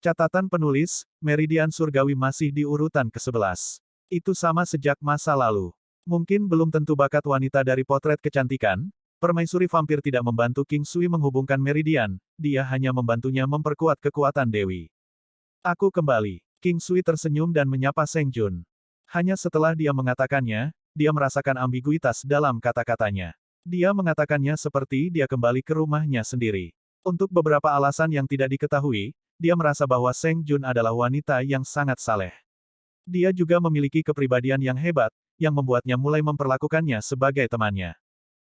Catatan penulis, meridian surgawi masih di urutan ke-11. Itu sama sejak masa lalu. Mungkin belum tentu bakat wanita dari potret kecantikan, permaisuri vampir tidak membantu King Sui menghubungkan meridian, dia hanya membantunya memperkuat kekuatan Dewi. Aku kembali. King Sui tersenyum dan menyapa Seng Jun. Hanya setelah dia mengatakannya, dia merasakan ambiguitas dalam kata-katanya. Dia mengatakannya seperti dia kembali ke rumahnya sendiri. Untuk beberapa alasan yang tidak diketahui, dia merasa bahwa Seng Jun adalah wanita yang sangat saleh. Dia juga memiliki kepribadian yang hebat, yang membuatnya mulai memperlakukannya sebagai temannya.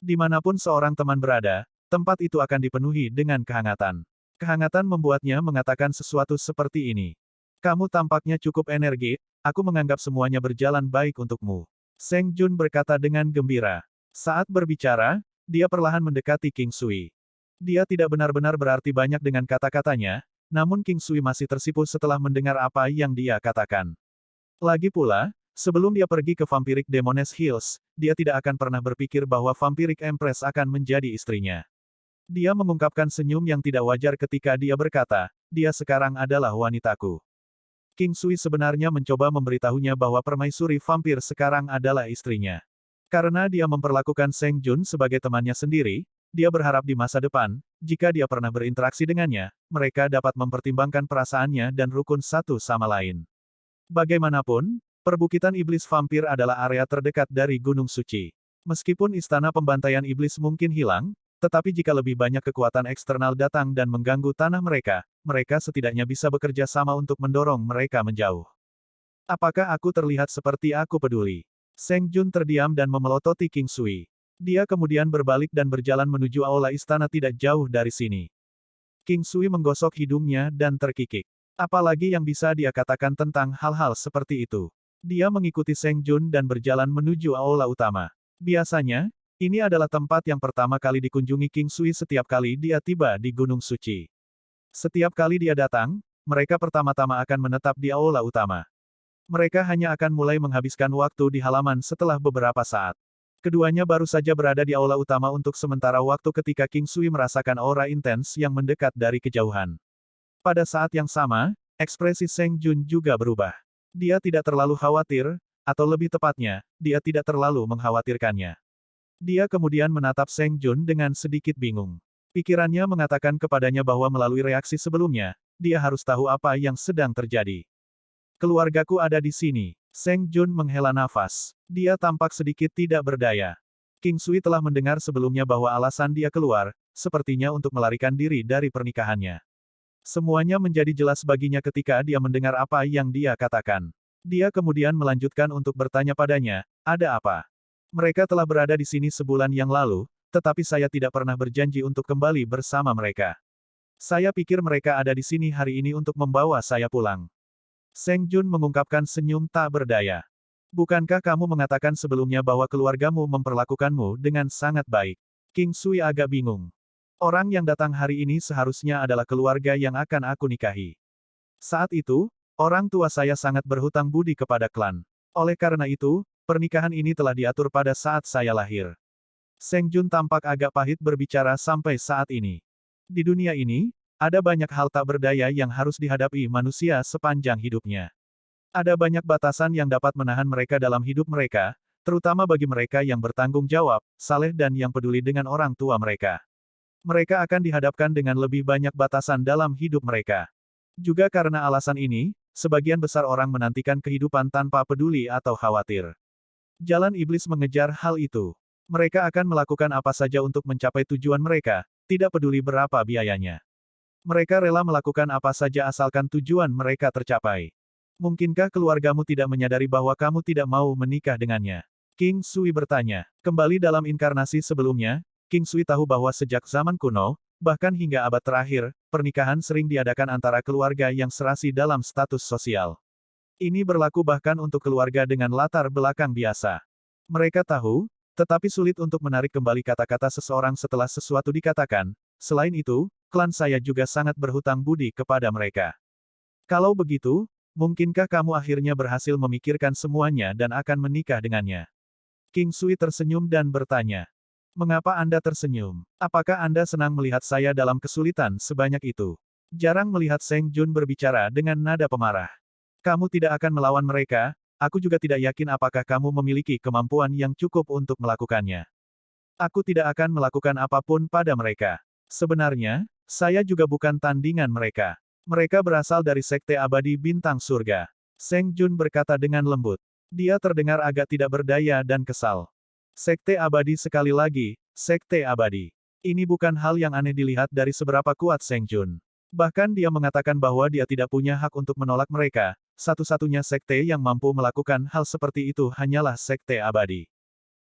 Dimanapun seorang teman berada, tempat itu akan dipenuhi dengan kehangatan. Kehangatan membuatnya mengatakan sesuatu seperti ini. Kamu tampaknya cukup energi, aku menganggap semuanya berjalan baik untukmu. Seng Jun berkata dengan gembira. Saat berbicara, dia perlahan mendekati King Sui. Dia tidak benar-benar berarti banyak dengan kata-katanya, namun King Sui masih tersipu setelah mendengar apa yang dia katakan. Lagi pula, sebelum dia pergi ke Vampiric Demoness Hills, dia tidak akan pernah berpikir bahwa Vampiric Empress akan menjadi istrinya. Dia mengungkapkan senyum yang tidak wajar ketika dia berkata, dia sekarang adalah wanitaku. King Sui sebenarnya mencoba memberitahunya bahwa permaisuri vampir sekarang adalah istrinya. Karena dia memperlakukan Seng Jun sebagai temannya sendiri, dia berharap di masa depan, jika dia pernah berinteraksi dengannya, mereka dapat mempertimbangkan perasaannya dan rukun satu sama lain. Bagaimanapun, perbukitan iblis vampir adalah area terdekat dari Gunung Suci. Meskipun istana pembantaian iblis mungkin hilang, tetapi jika lebih banyak kekuatan eksternal datang dan mengganggu tanah mereka, mereka setidaknya bisa bekerja sama untuk mendorong mereka menjauh. Apakah aku terlihat seperti aku peduli? Seng Jun terdiam dan memelototi King Sui. Dia kemudian berbalik dan berjalan menuju aula istana tidak jauh dari sini. King Sui menggosok hidungnya dan terkikik. Apalagi yang bisa dia katakan tentang hal-hal seperti itu. Dia mengikuti Seng Jun dan berjalan menuju aula utama. Biasanya, ini adalah tempat yang pertama kali dikunjungi King Sui setiap kali dia tiba di Gunung Suci. Setiap kali dia datang, mereka pertama-tama akan menetap di aula utama. Mereka hanya akan mulai menghabiskan waktu di halaman setelah beberapa saat. Keduanya baru saja berada di aula utama untuk sementara waktu ketika King Sui merasakan aura intens yang mendekat dari kejauhan. Pada saat yang sama, ekspresi Seng Jun juga berubah. Dia tidak terlalu khawatir, atau lebih tepatnya, dia tidak terlalu mengkhawatirkannya. Dia kemudian menatap Seng Jun dengan sedikit bingung. Pikirannya mengatakan kepadanya bahwa melalui reaksi sebelumnya, dia harus tahu apa yang sedang terjadi. Keluargaku ada di sini. Seng Jun menghela nafas. Dia tampak sedikit tidak berdaya. King Sui telah mendengar sebelumnya bahwa alasan dia keluar, sepertinya untuk melarikan diri dari pernikahannya. Semuanya menjadi jelas baginya ketika dia mendengar apa yang dia katakan. Dia kemudian melanjutkan untuk bertanya padanya, ada apa? Mereka telah berada di sini sebulan yang lalu, tetapi saya tidak pernah berjanji untuk kembali bersama mereka. Saya pikir mereka ada di sini hari ini untuk membawa saya pulang. Seng Jun mengungkapkan senyum tak berdaya. Bukankah kamu mengatakan sebelumnya bahwa keluargamu memperlakukanmu dengan sangat baik? King Sui agak bingung. Orang yang datang hari ini seharusnya adalah keluarga yang akan aku nikahi. Saat itu, orang tua saya sangat berhutang budi kepada klan. Oleh karena itu, pernikahan ini telah diatur pada saat saya lahir. Seng Jun tampak agak pahit berbicara sampai saat ini. Di dunia ini, ada banyak hal tak berdaya yang harus dihadapi manusia sepanjang hidupnya. Ada banyak batasan yang dapat menahan mereka dalam hidup mereka, terutama bagi mereka yang bertanggung jawab, saleh dan yang peduli dengan orang tua mereka. Mereka akan dihadapkan dengan lebih banyak batasan dalam hidup mereka. Juga karena alasan ini, sebagian besar orang menantikan kehidupan tanpa peduli atau khawatir. Jalan iblis mengejar hal itu. Mereka akan melakukan apa saja untuk mencapai tujuan mereka, tidak peduli berapa biayanya. Mereka rela melakukan apa saja asalkan tujuan mereka tercapai. Mungkinkah keluargamu tidak menyadari bahwa kamu tidak mau menikah dengannya? King Sui bertanya. Kembali dalam inkarnasi sebelumnya, King Sui tahu bahwa sejak zaman kuno, bahkan hingga abad terakhir, pernikahan sering diadakan antara keluarga yang serasi dalam status sosial. Ini berlaku bahkan untuk keluarga dengan latar belakang biasa. Mereka tahu, tetapi sulit untuk menarik kembali kata-kata seseorang setelah sesuatu dikatakan. Selain itu, klan saya juga sangat berhutang budi kepada mereka. Kalau begitu, mungkinkah kamu akhirnya berhasil memikirkan semuanya dan akan menikah dengannya? King Sui tersenyum dan bertanya. Mengapa Anda tersenyum? Apakah Anda senang melihat saya dalam kesulitan sebanyak itu? Jarang melihat Seng Jun berbicara dengan nada pemarah. Kamu tidak akan melawan mereka, aku juga tidak yakin apakah kamu memiliki kemampuan yang cukup untuk melakukannya. Aku tidak akan melakukan apapun pada mereka. Sebenarnya, saya juga bukan tandingan mereka. Mereka berasal dari Sekte Abadi Bintang Surga. Seng Jun berkata dengan lembut. Dia terdengar agak tidak berdaya dan kesal. Sekte Abadi sekali lagi, Sekte Abadi. Ini bukan hal yang aneh dilihat dari seberapa kuat Seng Jun. Bahkan dia mengatakan bahwa dia tidak punya hak untuk menolak mereka, satu-satunya sekte yang mampu melakukan hal seperti itu hanyalah Sekte Abadi.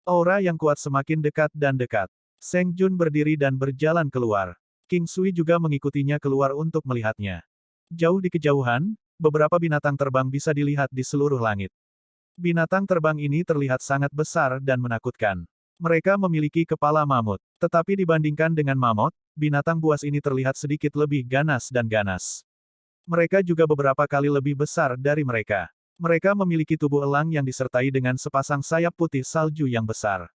Aura yang kuat semakin dekat dan dekat. Seng Jun berdiri dan berjalan keluar. King Sui juga mengikutinya keluar untuk melihatnya. Jauh di kejauhan, beberapa binatang terbang bisa dilihat di seluruh langit. Binatang terbang ini terlihat sangat besar dan menakutkan. Mereka memiliki kepala mamut. Tetapi dibandingkan dengan mamut, binatang buas ini terlihat sedikit lebih ganas dan ganas. Mereka juga beberapa kali lebih besar dari mereka. Mereka memiliki tubuh elang yang disertai dengan sepasang sayap putih salju yang besar.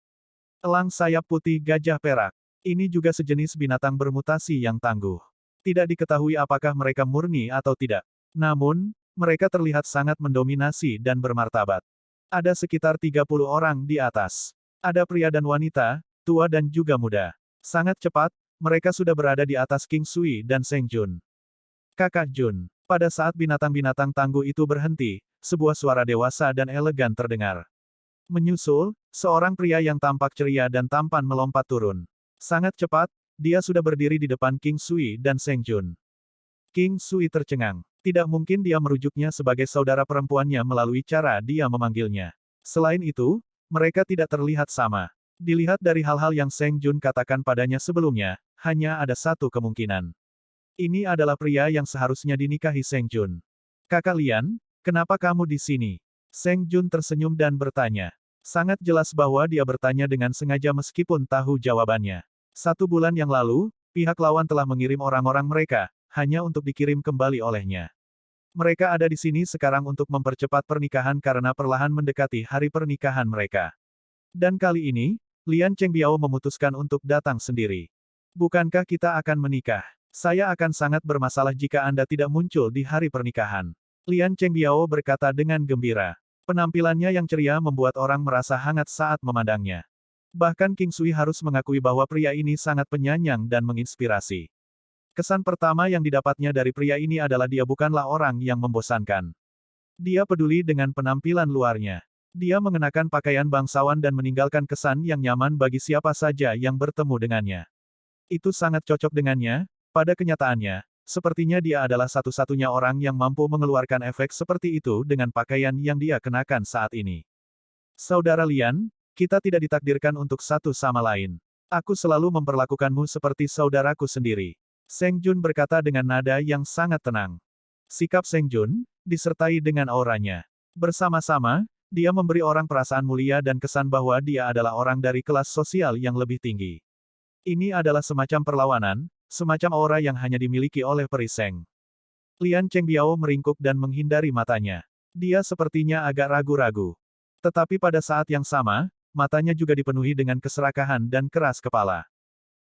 Elang sayap putih gajah perak. Ini juga sejenis binatang bermutasi yang tangguh. Tidak diketahui apakah mereka murni atau tidak. Namun, mereka terlihat sangat mendominasi dan bermartabat. Ada sekitar 30 orang di atas. Ada pria dan wanita, tua dan juga muda. Sangat cepat, mereka sudah berada di atas King Sui dan Seng Jun. Kakak Jun. Pada saat binatang-binatang tangguh itu berhenti, sebuah suara dewasa dan elegan terdengar. Menyusul, seorang pria yang tampak ceria dan tampan melompat turun. Sangat cepat, dia sudah berdiri di depan King Sui dan Seng Jun. King Sui tercengang. Tidak mungkin dia merujuknya sebagai saudara perempuannya melalui cara dia memanggilnya. Selain itu, mereka tidak terlihat sama. Dilihat dari hal-hal yang Seng Jun katakan padanya sebelumnya, hanya ada satu kemungkinan. Ini adalah pria yang seharusnya dinikahi Seng Jun. Kakak Lian, kenapa kamu di sini? Seng Jun tersenyum dan bertanya. Sangat jelas bahwa dia bertanya dengan sengaja meskipun tahu jawabannya. 1 bulan yang lalu, pihak lawan telah mengirim orang-orang mereka, hanya untuk dikirim kembali olehnya. Mereka ada di sini sekarang untuk mempercepat pernikahan karena perlahan mendekati hari pernikahan mereka. Dan kali ini, Lian Chengbiao memutuskan untuk datang sendiri. Bukankah kita akan menikah? Saya akan sangat bermasalah jika Anda tidak muncul di hari pernikahan. Lian Chengbiao berkata dengan gembira. Penampilannya yang ceria membuat orang merasa hangat saat memandangnya. Bahkan King Sui harus mengakui bahwa pria ini sangat penyayang dan menginspirasi. Kesan pertama yang didapatnya dari pria ini adalah dia bukanlah orang yang membosankan. Dia peduli dengan penampilan luarnya. Dia mengenakan pakaian bangsawan dan meninggalkan kesan yang nyaman bagi siapa saja yang bertemu dengannya. Itu sangat cocok dengannya, pada kenyataannya, sepertinya dia adalah satu-satunya orang yang mampu mengeluarkan efek seperti itu dengan pakaian yang dia kenakan saat ini. Saudara Lian, kita tidak ditakdirkan untuk satu sama lain. Aku selalu memperlakukanmu seperti saudaraku sendiri. Seng Jun berkata dengan nada yang sangat tenang. Sikap Seng Jun, disertai dengan auranya. Bersama-sama, dia memberi orang perasaan mulia dan kesan bahwa dia adalah orang dari kelas sosial yang lebih tinggi. Ini adalah semacam perlawanan, semacam aura yang hanya dimiliki oleh peri Seng. Lian Chengbiao meringkuk dan menghindari matanya. Dia sepertinya agak ragu-ragu. Tetapi pada saat yang sama, matanya juga dipenuhi dengan keserakahan dan keras kepala.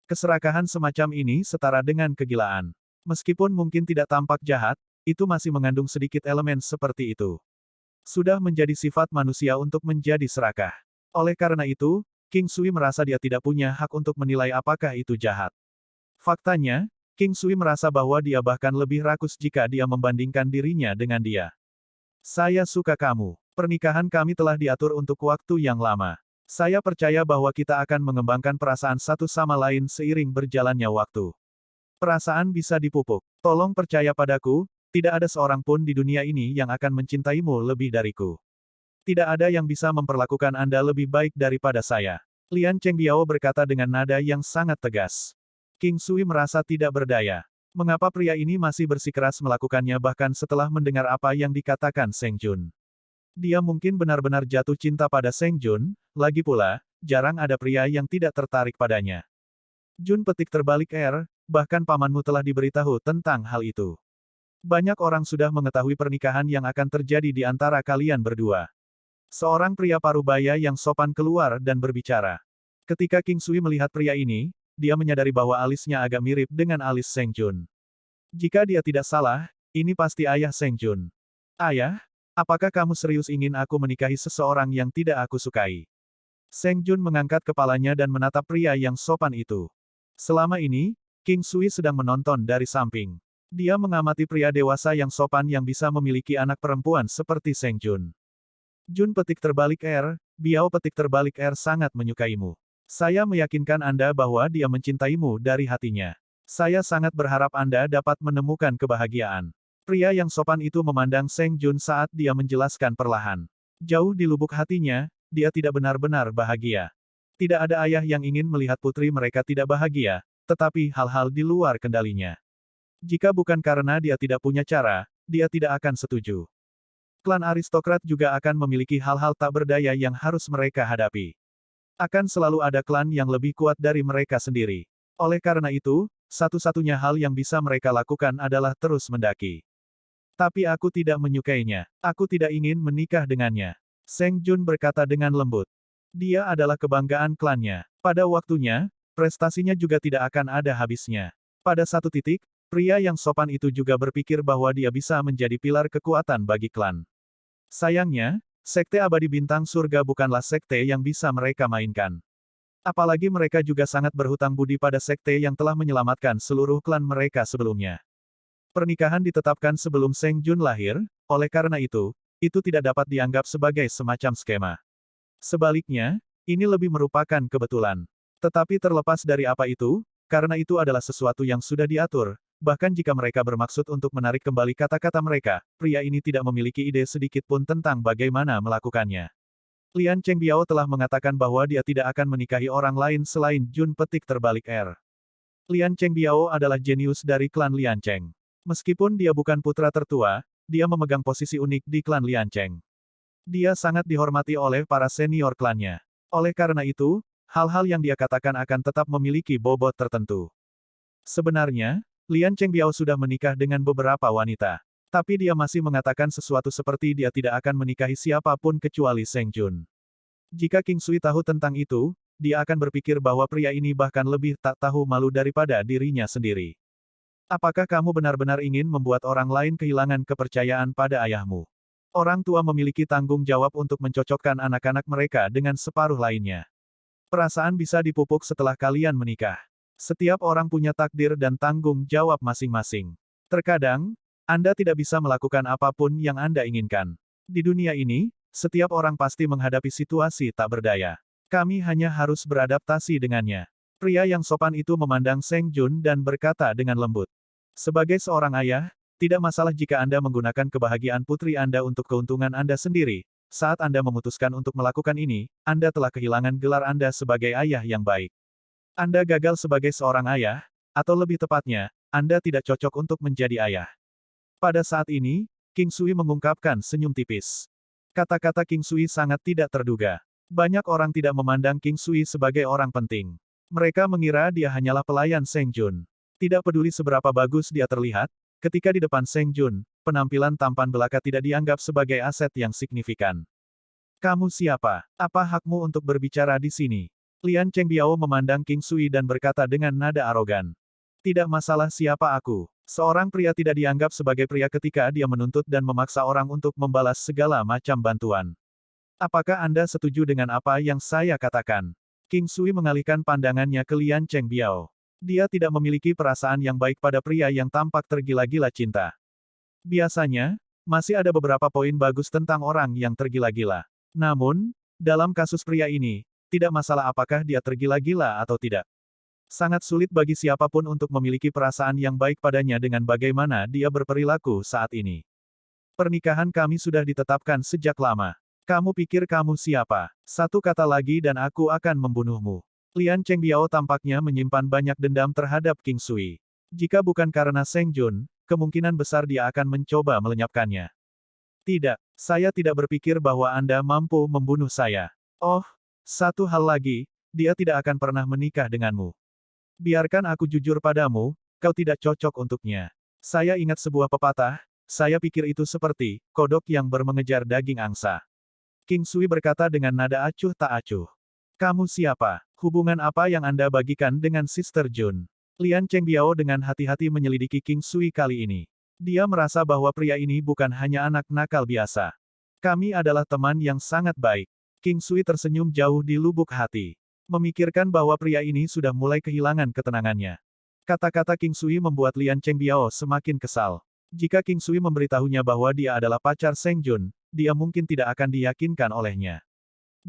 Keserakahan semacam ini setara dengan kegilaan. Meskipun mungkin tidak tampak jahat, itu masih mengandung sedikit elemen seperti itu. Sudah menjadi sifat manusia untuk menjadi serakah. Oleh karena itu, King Sui merasa dia tidak punya hak untuk menilai apakah itu jahat. Faktanya, King Sui merasa bahwa dia bahkan lebih rakus jika dia membandingkan dirinya dengan dia. Saya suka kamu. Pernikahan kami telah diatur untuk waktu yang lama. Saya percaya bahwa kita akan mengembangkan perasaan satu sama lain seiring berjalannya waktu. Perasaan bisa dipupuk. Tolong percaya padaku, tidak ada seorang pun di dunia ini yang akan mencintaimu lebih dariku. Tidak ada yang bisa memperlakukan Anda lebih baik daripada saya. Lian Chengbiao berkata dengan nada yang sangat tegas. King Sui merasa tidak berdaya. Mengapa pria ini masih bersikeras melakukannya bahkan setelah mendengar apa yang dikatakan Seng Jun? Dia mungkin benar-benar jatuh cinta pada Seng Jun, lagi pula, jarang ada pria yang tidak tertarik padanya. Jun petik terbalik bahkan pamanmu telah diberitahu tentang hal itu. Banyak orang sudah mengetahui pernikahan yang akan terjadi di antara kalian berdua. Seorang pria parubaya yang sopan keluar dan berbicara. Ketika King Sui melihat pria ini, dia menyadari bahwa alisnya agak mirip dengan alis Seng Jun. Jika dia tidak salah, ini pasti ayah Seng Jun. Ayah, apakah kamu serius ingin aku menikahi seseorang yang tidak aku sukai? Seng Jun mengangkat kepalanya dan menatap pria yang sopan itu. Selama ini, King Sui sedang menonton dari samping. Dia mengamati pria dewasa yang sopan yang bisa memiliki anak perempuan seperti Seng Jun. Jun petik terbalik R, Biao petik terbalik R sangat menyukaimu. Saya meyakinkan Anda bahwa dia mencintaimu dari hatinya. Saya sangat berharap Anda dapat menemukan kebahagiaan. Pria yang sopan itu memandang Seng Jun saat dia menjelaskan perlahan. Jauh di lubuk hatinya, dia tidak benar-benar bahagia. Tidak ada ayah yang ingin melihat putri mereka tidak bahagia, tetapi hal-hal di luar kendalinya. Jika bukan karena dia tidak punya cara, dia tidak akan setuju. Klan aristokrat juga akan memiliki hal-hal tak berdaya yang harus mereka hadapi. Akan selalu ada klan yang lebih kuat dari mereka sendiri. Oleh karena itu, satu-satunya hal yang bisa mereka lakukan adalah terus mendaki. Tapi aku tidak menyukainya. Aku tidak ingin menikah dengannya. Seng Jun berkata dengan lembut. Dia adalah kebanggaan klannya. Pada waktunya, prestasinya juga tidak akan ada habisnya. Pada satu titik, pria yang sopan itu juga berpikir bahwa dia bisa menjadi pilar kekuatan bagi klan. Sayangnya, Sekte Abadi Bintang Surga bukanlah sekte yang bisa mereka mainkan. Apalagi mereka juga sangat berhutang budi pada sekte yang telah menyelamatkan seluruh klan mereka sebelumnya. Pernikahan ditetapkan sebelum Seng Jun lahir, oleh karena itu tidak dapat dianggap sebagai semacam skema. Sebaliknya, ini lebih merupakan kebetulan. Tetapi terlepas dari apa itu, karena itu adalah sesuatu yang sudah diatur, bahkan jika mereka bermaksud untuk menarik kembali kata-kata mereka, pria ini tidak memiliki ide sedikit pun tentang bagaimana melakukannya. Lian Chengbiao telah mengatakan bahwa dia tidak akan menikahi orang lain selain Jun petik terbalik R. Lian Chengbiao adalah jenius dari klan Lian Cheng. Meskipun dia bukan putra tertua, dia memegang posisi unik di klan Lian Cheng. Dia sangat dihormati oleh para senior klannya. Oleh karena itu, hal-hal yang dia katakan akan tetap memiliki bobot tertentu. Sebenarnya, Lian Chengbiao sudah menikah dengan beberapa wanita. Tapi dia masih mengatakan sesuatu seperti dia tidak akan menikahi siapapun kecuali Seng Jun. Jika King Sui tahu tentang itu, dia akan berpikir bahwa pria ini bahkan lebih tak tahu malu daripada dirinya sendiri. Apakah kamu benar-benar ingin membuat orang lain kehilangan kepercayaan pada ayahmu? Orang tua memiliki tanggung jawab untuk mencocokkan anak-anak mereka dengan separuh lainnya. Perasaan bisa dipupuk setelah kalian menikah. Setiap orang punya takdir dan tanggung jawab masing-masing. Terkadang, Anda tidak bisa melakukan apapun yang Anda inginkan. Di dunia ini, setiap orang pasti menghadapi situasi tak berdaya. Kami hanya harus beradaptasi dengannya. Pria yang sopan itu memandang Seng Jun dan berkata dengan lembut. Sebagai seorang ayah, tidak masalah jika Anda menggunakan kebahagiaan putri Anda untuk keuntungan Anda sendiri. Saat Anda memutuskan untuk melakukan ini, Anda telah kehilangan gelar Anda sebagai ayah yang baik. Anda gagal sebagai seorang ayah, atau lebih tepatnya, Anda tidak cocok untuk menjadi ayah. Pada saat ini, King Sui mengungkapkan senyum tipis. Kata-kata King Sui sangat tidak terduga. Banyak orang tidak memandang King Sui sebagai orang penting. Mereka mengira dia hanyalah pelayan Seng Jun. Tidak peduli seberapa bagus dia terlihat, ketika di depan Seng Jun, penampilan tampan belaka tidak dianggap sebagai aset yang signifikan. Kamu siapa? Apa hakmu untuk berbicara di sini? Lian Chengbiao memandang King Sui dan berkata dengan nada arogan. Tidak masalah siapa aku. Seorang pria tidak dianggap sebagai pria ketika dia menuntut dan memaksa orang untuk membalas segala macam bantuan. Apakah Anda setuju dengan apa yang saya katakan? King Sui mengalihkan pandangannya ke Lian Chengbiao. Dia tidak memiliki perasaan yang baik pada pria yang tampak tergila-gila cinta. Biasanya, masih ada beberapa poin bagus tentang orang yang tergila-gila. Namun, dalam kasus pria ini, tidak masalah apakah dia tergila-gila atau tidak. Sangat sulit bagi siapapun untuk memiliki perasaan yang baik padanya dengan bagaimana dia berperilaku saat ini. Pernikahan kami sudah ditetapkan sejak lama. Kamu pikir kamu siapa? Satu kata lagi dan aku akan membunuhmu. Lian Chengbiao tampaknya menyimpan banyak dendam terhadap King Sui. Jika bukan karena Seng Jun, kemungkinan besar dia akan mencoba melenyapkannya. Tidak, saya tidak berpikir bahwa Anda mampu membunuh saya. Oh, satu hal lagi, dia tidak akan pernah menikah denganmu. Biarkan aku jujur padamu, kau tidak cocok untuknya. Saya ingat sebuah pepatah, saya pikir itu seperti kodok yang mengejar daging angsa. King Sui berkata dengan nada acuh tak acuh. Kamu siapa? Hubungan apa yang Anda bagikan dengan Sister Jun? Lian Chengbiao dengan hati-hati menyelidiki King Sui kali ini. Dia merasa bahwa pria ini bukan hanya anak nakal biasa. Kami adalah teman yang sangat baik. King Sui tersenyum jauh di lubuk hati. Memikirkan bahwa pria ini sudah mulai kehilangan ketenangannya. Kata-kata King Sui membuat Lian Chengbiao semakin kesal. Jika King Sui memberitahunya bahwa dia adalah pacar Seng Jun, dia mungkin tidak akan diyakinkan olehnya.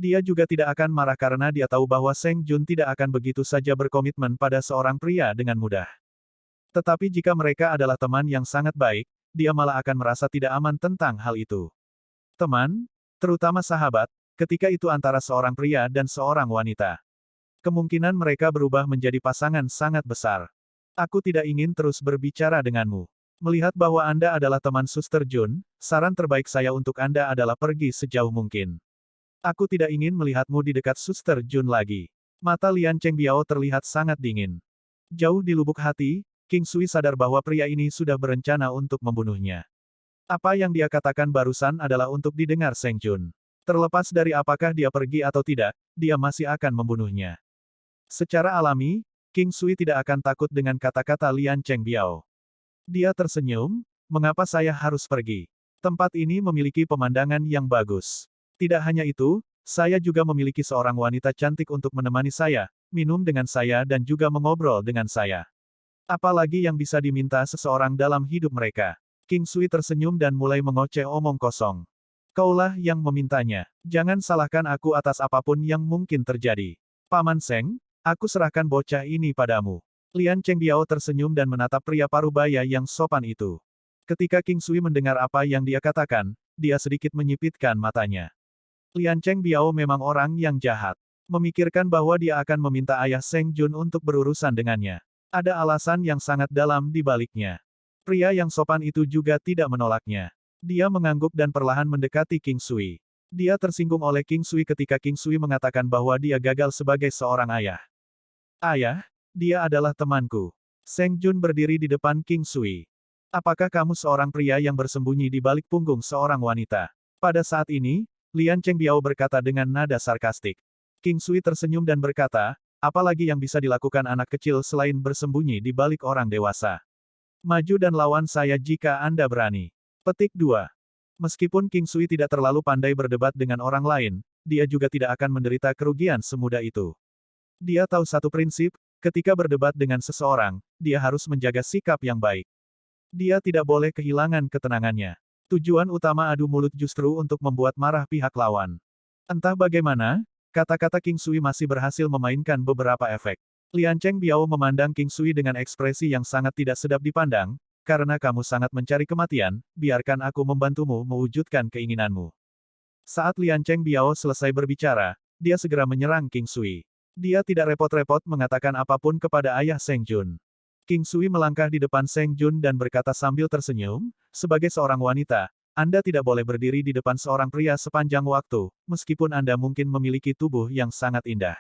Dia juga tidak akan marah karena dia tahu bahwa Seng Jun tidak akan begitu saja berkomitmen pada seorang pria dengan mudah. Tetapi jika mereka adalah teman yang sangat baik, dia malah akan merasa tidak aman tentang hal itu. Teman, terutama sahabat, ketika itu antara seorang pria dan seorang wanita. Kemungkinan mereka berubah menjadi pasangan sangat besar. Aku tidak ingin terus berbicara denganmu. Melihat bahwa Anda adalah teman Suster Jun, saran terbaik saya untuk Anda adalah pergi sejauh mungkin. Aku tidak ingin melihatmu di dekat Suster Jun lagi. Mata Lian Chengbiao terlihat sangat dingin. Jauh di lubuk hati, King Sui sadar bahwa pria ini sudah berencana untuk membunuhnya. Apa yang dia katakan barusan adalah untuk didengar Seng Jun. Terlepas dari apakah dia pergi atau tidak, dia masih akan membunuhnya. Secara alami, King Sui tidak akan takut dengan kata-kata Lian Chengbiao. Dia tersenyum, mengapa saya harus pergi? Tempat ini memiliki pemandangan yang bagus. Tidak hanya itu, saya juga memiliki seorang wanita cantik untuk menemani saya, minum dengan saya dan juga mengobrol dengan saya. Apalagi yang bisa diminta seseorang dalam hidup mereka. King Sui tersenyum dan mulai mengoceh omong kosong. Kaulah yang memintanya. Jangan salahkan aku atas apapun yang mungkin terjadi. Paman Seng, aku serahkan bocah ini padamu. Lian Chengbiao tersenyum dan menatap pria parubaya yang sopan itu. Ketika King Sui mendengar apa yang dia katakan, dia sedikit menyipitkan matanya. Lian Chengbiao memang orang yang jahat. Memikirkan bahwa dia akan meminta ayah Seng Jun untuk berurusan dengannya. Ada alasan yang sangat dalam di baliknya. Pria yang sopan itu juga tidak menolaknya. Dia mengangguk dan perlahan mendekati King Sui. Dia tersinggung oleh King Sui ketika King Sui mengatakan bahwa dia gagal sebagai seorang ayah. Ayah, dia adalah temanku. Seng Jun berdiri di depan King Sui. Apakah kamu seorang pria yang bersembunyi di balik punggung seorang wanita? Pada saat ini, Lian Chengbiao berkata dengan nada sarkastik. King Sui tersenyum dan berkata, apalagi yang bisa dilakukan anak kecil selain bersembunyi di balik orang dewasa. Maju dan lawan saya jika Anda berani. Petik 2. Meskipun King Sui tidak terlalu pandai berdebat dengan orang lain, dia juga tidak akan menderita kerugian semudah itu. Dia tahu satu prinsip, ketika berdebat dengan seseorang, dia harus menjaga sikap yang baik. Dia tidak boleh kehilangan ketenangannya. Tujuan utama adu mulut justru untuk membuat marah pihak lawan. Entah bagaimana, kata-kata King Sui masih berhasil memainkan beberapa efek. Lian Chengbiao memandang King Sui dengan ekspresi yang sangat tidak sedap dipandang, karena kamu sangat mencari kematian, biarkan aku membantumu mewujudkan keinginanmu. Saat Lian Chengbiao selesai berbicara, dia segera menyerang King Sui. Dia tidak repot-repot mengatakan apapun kepada ayah Seng Jun. King Sui melangkah di depan Seng Jun dan berkata sambil tersenyum, sebagai seorang wanita, Anda tidak boleh berdiri di depan seorang pria sepanjang waktu, meskipun Anda mungkin memiliki tubuh yang sangat indah.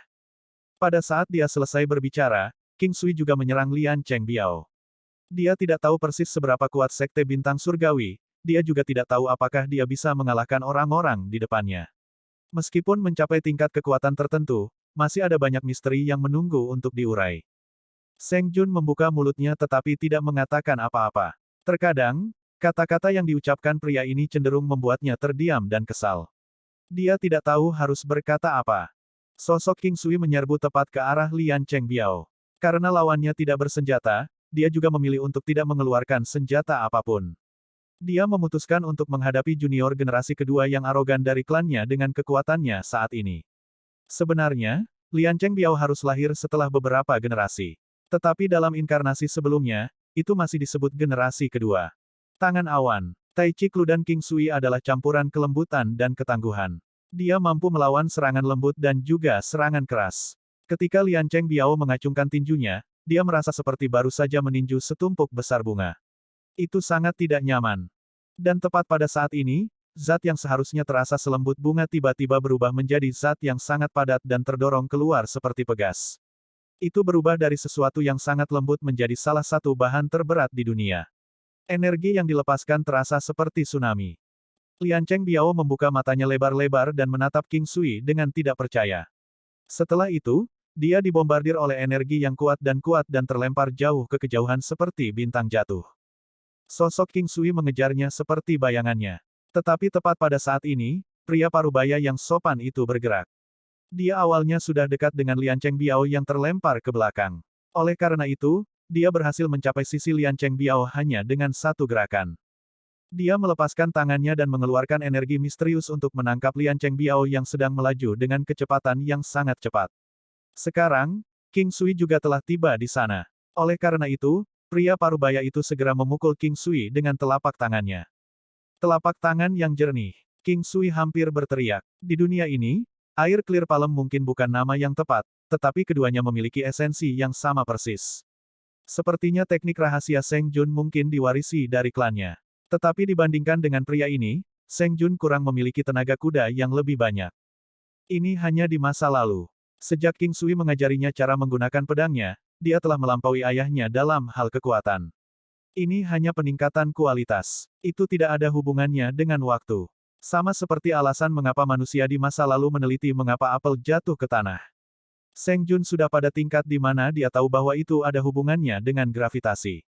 Pada saat dia selesai berbicara, King Sui juga menyerang Lian Chengbiao. Dia tidak tahu persis seberapa kuat Sekte Bintang Surgawi, dia juga tidak tahu apakah dia bisa mengalahkan orang-orang di depannya. Meskipun mencapai tingkat kekuatan tertentu, masih ada banyak misteri yang menunggu untuk diurai. Seng Jun membuka mulutnya tetapi tidak mengatakan apa-apa. Terkadang, kata-kata yang diucapkan pria ini cenderung membuatnya terdiam dan kesal. Dia tidak tahu harus berkata apa. Sosok King Sui menyerbu tepat ke arah Lian Chengbiao. Karena lawannya tidak bersenjata, dia juga memilih untuk tidak mengeluarkan senjata apapun. Dia memutuskan untuk menghadapi junior generasi kedua yang arogan dari klannya dengan kekuatannya saat ini. Sebenarnya, Lian Chengbiao harus lahir setelah beberapa generasi. Tetapi dalam inkarnasi sebelumnya, itu masih disebut generasi kedua. Tangan awan, Tai Chi Cludan King Sui adalah campuran kelembutan dan ketangguhan. Dia mampu melawan serangan lembut dan juga serangan keras. Ketika Lian Chengbiao mengacungkan tinjunya, dia merasa seperti baru saja meninju setumpuk besar bunga. Itu sangat tidak nyaman. Dan tepat pada saat ini, zat yang seharusnya terasa selembut bunga tiba-tiba berubah menjadi zat yang sangat padat dan terdorong keluar seperti pegas. Itu berubah dari sesuatu yang sangat lembut menjadi salah satu bahan terberat di dunia. Energi yang dilepaskan terasa seperti tsunami. Lian Chengbiao membuka matanya lebar-lebar dan menatap King Sui dengan tidak percaya. Setelah itu, Dia dibombardir oleh energi yang kuat dan terlempar jauh ke kejauhan seperti bintang jatuh. Sosok King Sui mengejarnya seperti bayangannya. Tetapi tepat pada saat ini, pria parubaya yang sopan itu bergerak. Dia awalnya sudah dekat dengan Lian Chengbiao yang terlempar ke belakang. Oleh karena itu, dia berhasil mencapai sisi Lian Chengbiao hanya dengan satu gerakan. Dia melepaskan tangannya dan mengeluarkan energi misterius untuk menangkap Lian Chengbiao yang sedang melaju dengan kecepatan yang sangat cepat. Sekarang, King Sui juga telah tiba di sana. Oleh karena itu, pria parubaya itu segera memukul King Sui dengan telapak tangannya. Telapak tangan yang jernih. King Sui hampir berteriak. Di dunia ini, air clear palem mungkin bukan nama yang tepat, tetapi keduanya memiliki esensi yang sama persis. Sepertinya teknik rahasia Seng Jun mungkin diwarisi dari klannya. Tetapi dibandingkan dengan pria ini, Seng Jun kurang memiliki tenaga kuda yang lebih banyak. Ini hanya di masa lalu. Sejak King Sui mengajarinya cara menggunakan pedangnya, dia telah melampaui ayahnya dalam hal kekuatan. Ini hanya peningkatan kualitas. Itu tidak ada hubungannya dengan waktu. Sama seperti alasan mengapa manusia di masa lalu meneliti mengapa apel jatuh ke tanah. Seng Jun sudah pada tingkat di mana dia tahu bahwa itu ada hubungannya dengan gravitasi.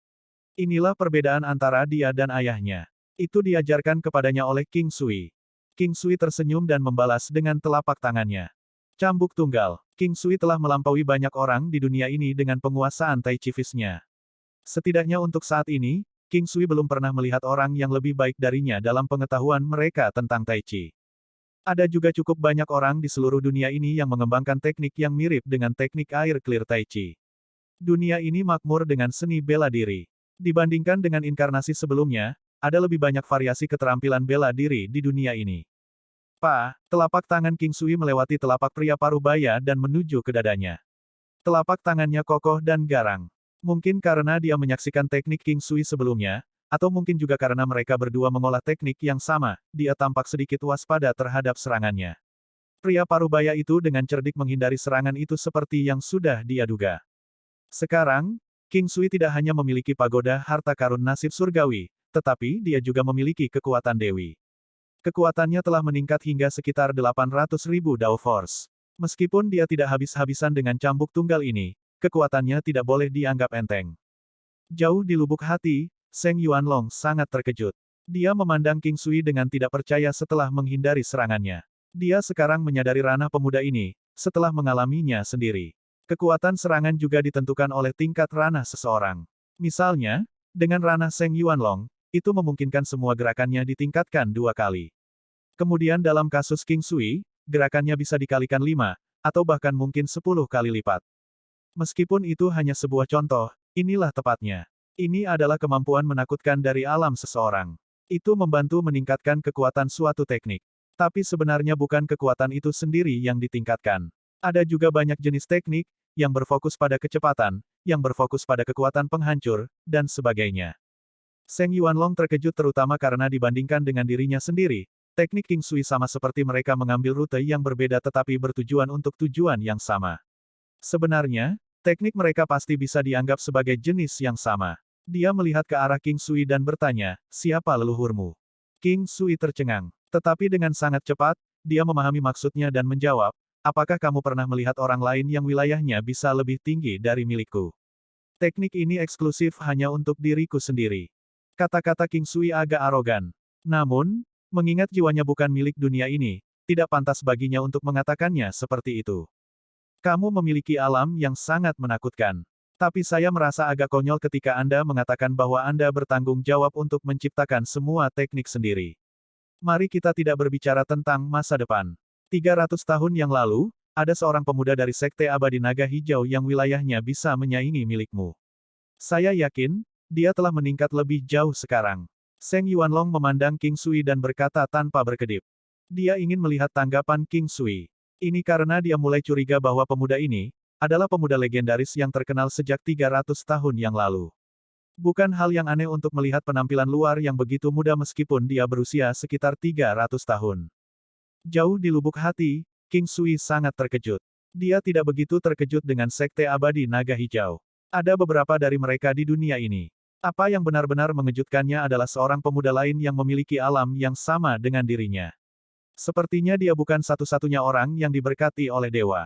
Inilah perbedaan antara dia dan ayahnya. Itu diajarkan kepadanya oleh King Sui. King Sui tersenyum dan membalas dengan telapak tangannya. Cambuk tunggal. King Sui telah melampaui banyak orang di dunia ini dengan penguasaan Tai Chi Fist-nya. Setidaknya untuk saat ini, King Sui belum pernah melihat orang yang lebih baik darinya dalam pengetahuan mereka tentang Tai Chi. Ada juga cukup banyak orang di seluruh dunia ini yang mengembangkan teknik yang mirip dengan teknik air clear Tai Chi. Dunia ini makmur dengan seni bela diri. Dibandingkan dengan inkarnasi sebelumnya, ada lebih banyak variasi keterampilan bela diri di dunia ini. Telapak tangan King Sui melewati telapak pria parubaya dan menuju ke dadanya. Telapak tangannya kokoh dan garang. Mungkin karena dia menyaksikan teknik King Sui sebelumnya, atau mungkin juga karena mereka berdua mengolah teknik yang sama, dia tampak sedikit waspada terhadap serangannya. Pria parubaya itu dengan cerdik menghindari serangan itu seperti yang sudah dia duga. Sekarang, King Sui tidak hanya memiliki pagoda harta karun nasib surgawi, tetapi dia juga memiliki kekuatan dewi. Kekuatannya telah meningkat hingga sekitar 800.000 Dao Force. Meskipun dia tidak habis-habisan dengan cambuk tunggal ini, kekuatannya tidak boleh dianggap enteng. Jauh di lubuk hati, Seng Yuanlong sangat terkejut. Dia memandang King Sui dengan tidak percaya setelah menghindari serangannya. Dia sekarang menyadari ranah pemuda ini, setelah mengalaminya sendiri. Kekuatan serangan juga ditentukan oleh tingkat ranah seseorang. Misalnya, dengan ranah Seng Yuanlong, itu memungkinkan semua gerakannya ditingkatkan 2 kali. Kemudian dalam kasus King Sui, gerakannya bisa dikalikan 5, atau bahkan mungkin 10 kali lipat. Meskipun itu hanya sebuah contoh, inilah tepatnya. Ini adalah kemampuan menakutkan dari alam seseorang. Itu membantu meningkatkan kekuatan suatu teknik. Tapi sebenarnya bukan kekuatan itu sendiri yang ditingkatkan. Ada juga banyak jenis teknik, yang berfokus pada kecepatan, yang berfokus pada kekuatan penghancur, dan sebagainya. Seng Yuanlong terkejut terutama karena dibandingkan dengan dirinya sendiri, teknik King Sui sama seperti mereka mengambil rute yang berbeda tetapi bertujuan untuk tujuan yang sama. Sebenarnya, teknik mereka pasti bisa dianggap sebagai jenis yang sama. Dia melihat ke arah King Sui dan bertanya, siapa leluhurmu? King Sui tercengang. Tetapi dengan sangat cepat, dia memahami maksudnya dan menjawab, apakah kamu pernah melihat orang lain yang wilayahnya bisa lebih tinggi dari milikku? Teknik ini eksklusif hanya untuk diriku sendiri. Kata-kata King Sui agak arogan. Namun, mengingat jiwanya bukan milik dunia ini, tidak pantas baginya untuk mengatakannya seperti itu. Kamu memiliki alam yang sangat menakutkan. Tapi saya merasa agak konyol ketika Anda mengatakan bahwa Anda bertanggung jawab untuk menciptakan semua teknik sendiri. Mari kita tidak berbicara tentang masa depan. 300 tahun yang lalu, ada seorang pemuda dari Sekte Abadi Naga Hijau yang wilayahnya bisa menyaingi milikmu. Saya yakin, dia telah meningkat lebih jauh sekarang. Seng Yuanlong memandang King Sui dan berkata tanpa berkedip. Dia ingin melihat tanggapan King Sui. Ini karena dia mulai curiga bahwa pemuda ini adalah pemuda legendaris yang terkenal sejak 300 tahun yang lalu. Bukan hal yang aneh untuk melihat penampilan luar yang begitu muda meskipun dia berusia sekitar 300 tahun. Jauh di lubuk hati, King Sui sangat terkejut. Dia tidak begitu terkejut dengan Sekte Abadi Naga Hijau. Ada beberapa dari mereka di dunia ini. Apa yang benar-benar mengejutkannya adalah seorang pemuda lain yang memiliki alam yang sama dengan dirinya. Sepertinya dia bukan satu-satunya orang yang diberkati oleh dewa.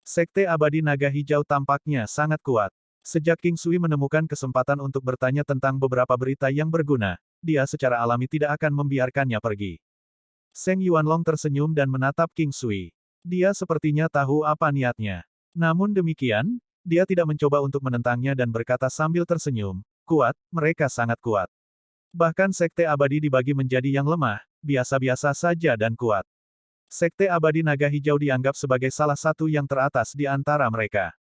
Sekte Abadi Naga Hijau tampaknya sangat kuat. Sejak King Sui menemukan kesempatan untuk bertanya tentang beberapa berita yang berguna, dia secara alami tidak akan membiarkannya pergi. Seng Yuanlong tersenyum dan menatap King Sui. Dia sepertinya tahu apa niatnya. Namun demikian, dia tidak mencoba untuk menentangnya dan berkata sambil tersenyum, kuat, mereka sangat kuat. Bahkan Sekte Abadi dibagi menjadi yang lemah, biasa-biasa saja dan kuat. Sekte Abadi Naga Hijau dianggap sebagai salah satu yang teratas di antara mereka.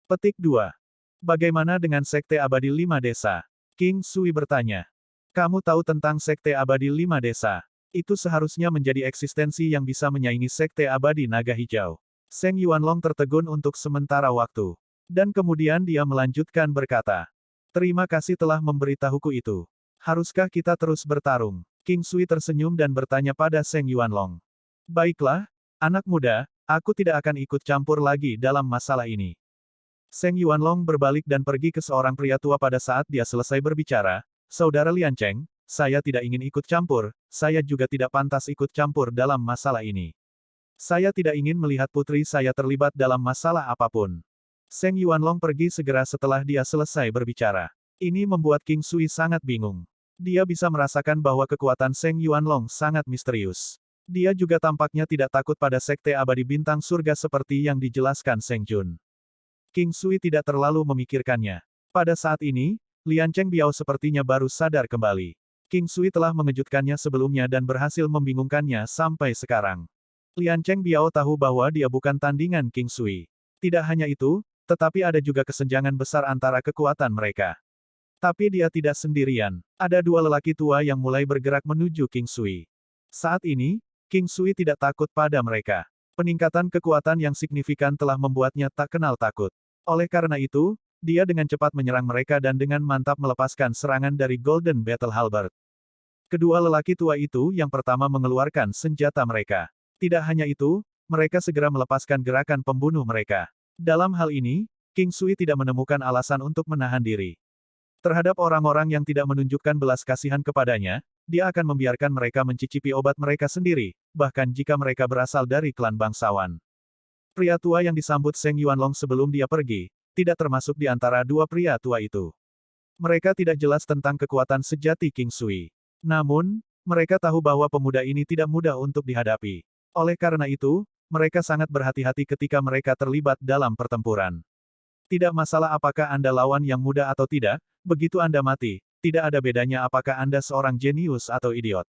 Petik 2. Bagaimana dengan Sekte Abadi Lima Desa? King Sui bertanya. Kamu tahu tentang Sekte Abadi Lima Desa? Itu seharusnya menjadi eksistensi yang bisa menyaingi Sekte Abadi Naga Hijau. Seng Yuanlong tertegun untuk sementara waktu. Dan kemudian dia melanjutkan berkata. Terima kasih telah memberitahuku itu. Haruskah kita terus bertarung? King Sui tersenyum dan bertanya pada Seng Yuanlong. Baiklah, anak muda, aku tidak akan ikut campur lagi dalam masalah ini. Seng Yuanlong berbalik dan pergi ke seorang pria tua pada saat dia selesai berbicara. Saudara Lian Cheng, saya tidak ingin ikut campur, saya juga tidak pantas ikut campur dalam masalah ini. Saya tidak ingin melihat putri saya terlibat dalam masalah apapun. Seng Yuanlong pergi segera setelah dia selesai berbicara. Ini membuat King Sui sangat bingung. Dia bisa merasakan bahwa kekuatan Seng Yuanlong sangat misterius. Dia juga tampaknya tidak takut pada Sekte Abadi Bintang Surga seperti yang dijelaskan Seng Jun. King Sui tidak terlalu memikirkannya. Pada saat ini, Lian Cheng Biao sepertinya baru sadar kembali. King Sui telah mengejutkannya sebelumnya dan berhasil membingungkannya sampai sekarang. Lian Cheng Biao tahu bahwa dia bukan tandingan King Sui. Tidak hanya itu, tetapi ada juga kesenjangan besar antara kekuatan mereka. Tapi dia tidak sendirian. Ada dua lelaki tua yang mulai bergerak menuju King Sui. Saat ini, King Sui tidak takut pada mereka. Peningkatan kekuatan yang signifikan telah membuatnya tak kenal takut. Oleh karena itu, dia dengan cepat menyerang mereka dan dengan mantap melepaskan serangan dari Golden Battle Halberd. Kedua lelaki tua itu yang pertama mengeluarkan senjata mereka. Tidak hanya itu, mereka segera melepaskan gerakan pembunuh mereka. Dalam hal ini, King Sui tidak menemukan alasan untuk menahan diri. Terhadap orang-orang yang tidak menunjukkan belas kasihan kepadanya, dia akan membiarkan mereka mencicipi obat mereka sendiri, bahkan jika mereka berasal dari klan bangsawan. Pria tua yang disambut Seng Yuanlong sebelum dia pergi, tidak termasuk di antara dua pria tua itu. Mereka tidak jelas tentang kekuatan sejati King Sui. Namun, mereka tahu bahwa pemuda ini tidak mudah untuk dihadapi. Oleh karena itu, mereka sangat berhati-hati ketika mereka terlibat dalam pertempuran. Tidak masalah apakah Anda lawan yang muda atau tidak, begitu Anda mati, tidak ada bedanya apakah Anda seorang jenius atau idiot.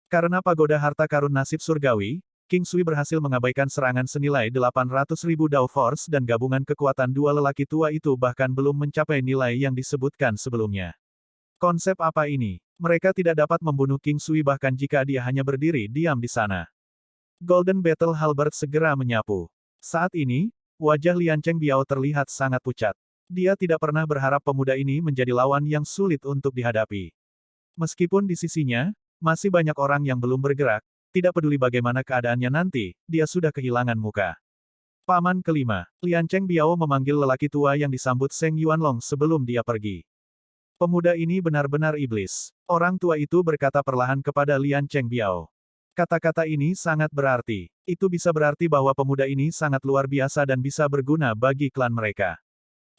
Karena pagoda harta karun nasib surgawi, King Sui berhasil mengabaikan serangan senilai 800.000 Dao Force dan gabungan kekuatan dua lelaki tua itu bahkan belum mencapai nilai yang disebutkan sebelumnya. Konsep apa ini? Mereka tidak dapat membunuh King Sui bahkan jika dia hanya berdiri diam di sana. Golden Battle Halberd segera menyapu. Saat ini, wajah Lian Cheng Biao terlihat sangat pucat. Dia tidak pernah berharap pemuda ini menjadi lawan yang sulit untuk dihadapi. Meskipun di sisinya, masih banyak orang yang belum bergerak, tidak peduli bagaimana keadaannya nanti, dia sudah kehilangan muka. Paman kelima, Lian Cheng Biao memanggil lelaki tua yang disambut Seng Yuanlong sebelum dia pergi. Pemuda ini benar-benar iblis. Orang tua itu berkata perlahan kepada Lian Cheng Biao. Kata-kata ini sangat berarti. Itu bisa berarti bahwa pemuda ini sangat luar biasa dan bisa berguna bagi klan mereka.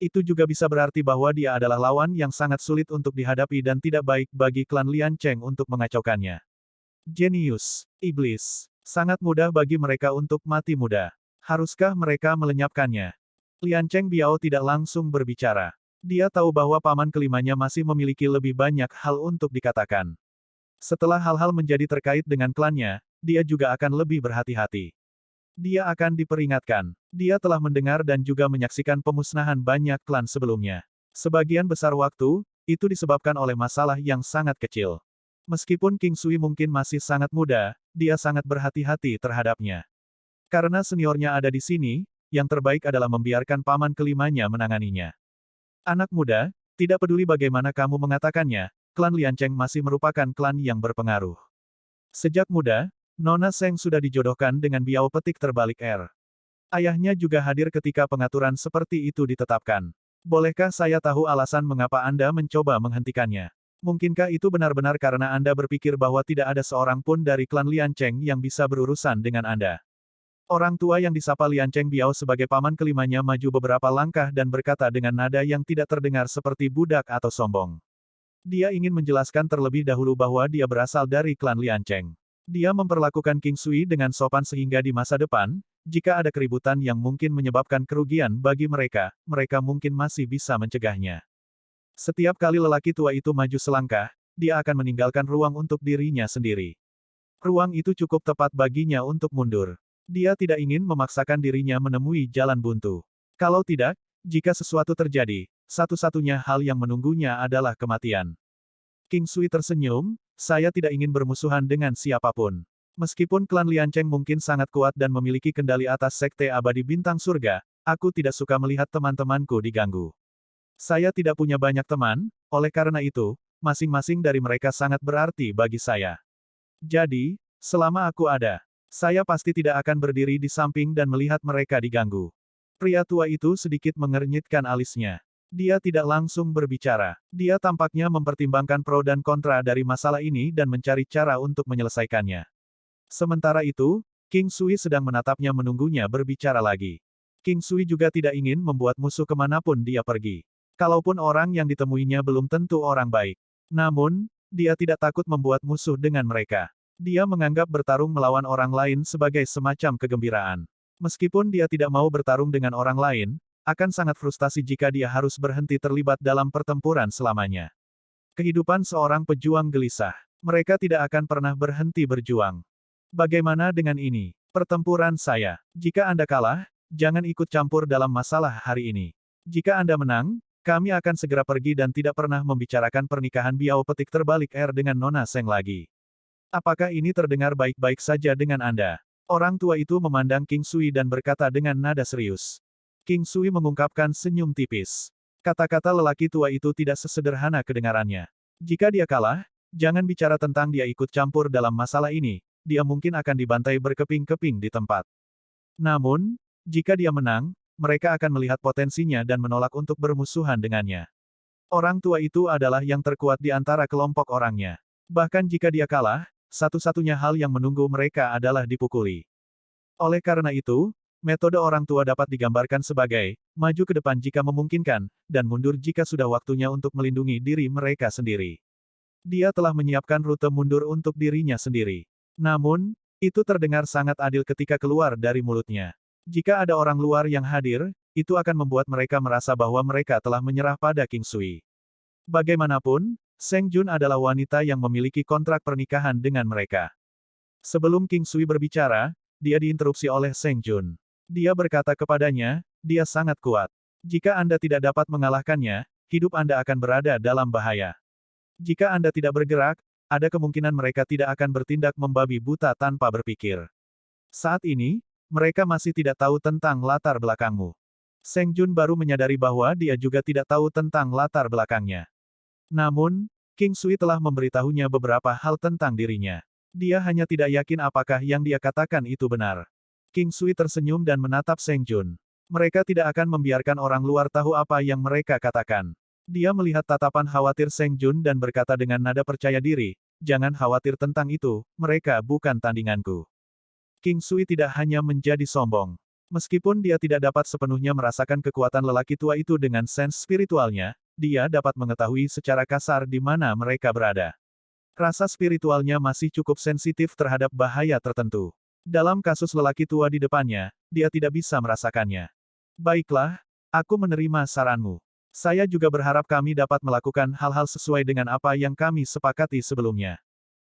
Itu juga bisa berarti bahwa dia adalah lawan yang sangat sulit untuk dihadapi dan tidak baik bagi klan Lian Cheng untuk mengacaukannya. Jenius, iblis. Sangat mudah bagi mereka untuk mati muda. Haruskah mereka melenyapkannya? Lian Cheng Biao tidak langsung berbicara. Dia tahu bahwa paman kelimanya masih memiliki lebih banyak hal untuk dikatakan. Setelah hal-hal menjadi terkait dengan klannya, dia juga akan lebih berhati-hati. Dia akan diperingatkan. Dia telah mendengar dan juga menyaksikan pemusnahan banyak klan sebelumnya. Sebagian besar waktu, itu disebabkan oleh masalah yang sangat kecil. Meskipun King Sui mungkin masih sangat muda, dia sangat berhati-hati terhadapnya. Karena seniornya ada di sini, yang terbaik adalah membiarkan paman kelimanya menanganinya. Anak muda, tidak peduli bagaimana kamu mengatakannya, klan Lian Cheng masih merupakan klan yang berpengaruh. Sejak muda, Nona Seng sudah dijodohkan dengan Biao petik terbalik R. Ayahnya juga hadir ketika pengaturan seperti itu ditetapkan. Bolehkah saya tahu alasan mengapa Anda mencoba menghentikannya? Mungkinkah itu benar-benar karena Anda berpikir bahwa tidak ada seorang pun dari klan Lian Cheng yang bisa berurusan dengan Anda? Orang tua yang disapa Lian Cheng Biao sebagai paman kelimanya maju beberapa langkah dan berkata dengan nada yang tidak terdengar seperti budak atau sombong. Dia ingin menjelaskan terlebih dahulu bahwa dia berasal dari klan Lian Cheng. Dia memperlakukan King Sui dengan sopan sehingga di masa depan, jika ada keributan yang mungkin menyebabkan kerugian bagi mereka, mereka mungkin masih bisa mencegahnya. Setiap kali lelaki tua itu maju selangkah, dia akan meninggalkan ruang untuk dirinya sendiri. Ruang itu cukup tepat baginya untuk mundur. Dia tidak ingin memaksakan dirinya menemui jalan buntu. Kalau tidak, jika sesuatu terjadi, satu-satunya hal yang menunggunya adalah kematian. King Sui tersenyum, saya tidak ingin bermusuhan dengan siapapun. Meskipun klan Lian Cheng mungkin sangat kuat dan memiliki kendali atas sekte abadi bintang surga, aku tidak suka melihat teman-temanku diganggu. Saya tidak punya banyak teman, oleh karena itu, masing-masing dari mereka sangat berarti bagi saya. Jadi, selama aku ada, saya pasti tidak akan berdiri di samping dan melihat mereka diganggu. Pria tua itu sedikit mengernyitkan alisnya. Dia tidak langsung berbicara. Dia tampaknya mempertimbangkan pro dan kontra dari masalah ini dan mencari cara untuk menyelesaikannya. Sementara itu, King Sui sedang menatapnya menunggunya berbicara lagi. King Sui juga tidak ingin membuat musuh kemanapun dia pergi. Kalaupun orang yang ditemuinya belum tentu orang baik. Namun, dia tidak takut membuat musuh dengan mereka. Dia menganggap bertarung melawan orang lain sebagai semacam kegembiraan. Meskipun dia tidak mau bertarung dengan orang lain, akan sangat frustasi jika dia harus berhenti terlibat dalam pertempuran selamanya. Kehidupan seorang pejuang gelisah. Mereka tidak akan pernah berhenti berjuang. Bagaimana dengan ini? Pertempuran saya. Jika Anda kalah, jangan ikut campur dalam masalah hari ini. Jika Anda menang, kami akan segera pergi dan tidak pernah membicarakan pernikahan Biao petik terbalik R dengan Nona Seng lagi. Apakah ini terdengar baik-baik saja dengan Anda? Orang tua itu memandang King Sui dan berkata dengan nada serius. King Sui mengungkapkan senyum tipis. Kata-kata lelaki tua itu tidak sesederhana kedengarannya. Jika dia kalah, jangan bicara tentang dia ikut campur dalam masalah ini, dia mungkin akan dibantai berkeping-keping di tempat. Namun, jika dia menang, mereka akan melihat potensinya dan menolak untuk bermusuhan dengannya. Orang tua itu adalah yang terkuat di antara kelompok orangnya. Bahkan jika dia kalah, satu-satunya hal yang menunggu mereka adalah dipukuli. Oleh karena itu, metode orang tua dapat digambarkan sebagai, maju ke depan jika memungkinkan, dan mundur jika sudah waktunya untuk melindungi diri mereka sendiri. Dia telah menyiapkan rute mundur untuk dirinya sendiri. Namun, itu terdengar sangat adil ketika keluar dari mulutnya. Jika ada orang luar yang hadir, itu akan membuat mereka merasa bahwa mereka telah menyerah pada King Sui. Bagaimanapun, Seng Jun adalah wanita yang memiliki kontrak pernikahan dengan mereka. Sebelum King Sui berbicara, dia diinterupsi oleh Seng Jun. Dia berkata kepadanya, dia sangat kuat. Jika Anda tidak dapat mengalahkannya, hidup Anda akan berada dalam bahaya. Jika Anda tidak bergerak, ada kemungkinan mereka tidak akan bertindak membabi buta tanpa berpikir. Saat ini, mereka masih tidak tahu tentang latar belakangmu. Seng Jun baru menyadari bahwa dia juga tidak tahu tentang latar belakangnya. Namun, King Sui telah memberitahunya beberapa hal tentang dirinya. Dia hanya tidak yakin apakah yang dia katakan itu benar. King Sui tersenyum dan menatap Seng Jun. Mereka tidak akan membiarkan orang luar tahu apa yang mereka katakan. Dia melihat tatapan khawatir Seng Jun dan berkata dengan nada percaya diri, jangan khawatir tentang itu, mereka bukan tandinganku. King Sui tidak hanya menjadi sombong. Meskipun dia tidak dapat sepenuhnya merasakan kekuatan lelaki tua itu dengan sense spiritualnya, dia dapat mengetahui secara kasar di mana mereka berada. Rasa spiritualnya masih cukup sensitif terhadap bahaya tertentu. Dalam kasus lelaki tua di depannya, dia tidak bisa merasakannya. Baiklah, aku menerima saranmu. Saya juga berharap kami dapat melakukan hal-hal sesuai dengan apa yang kami sepakati sebelumnya.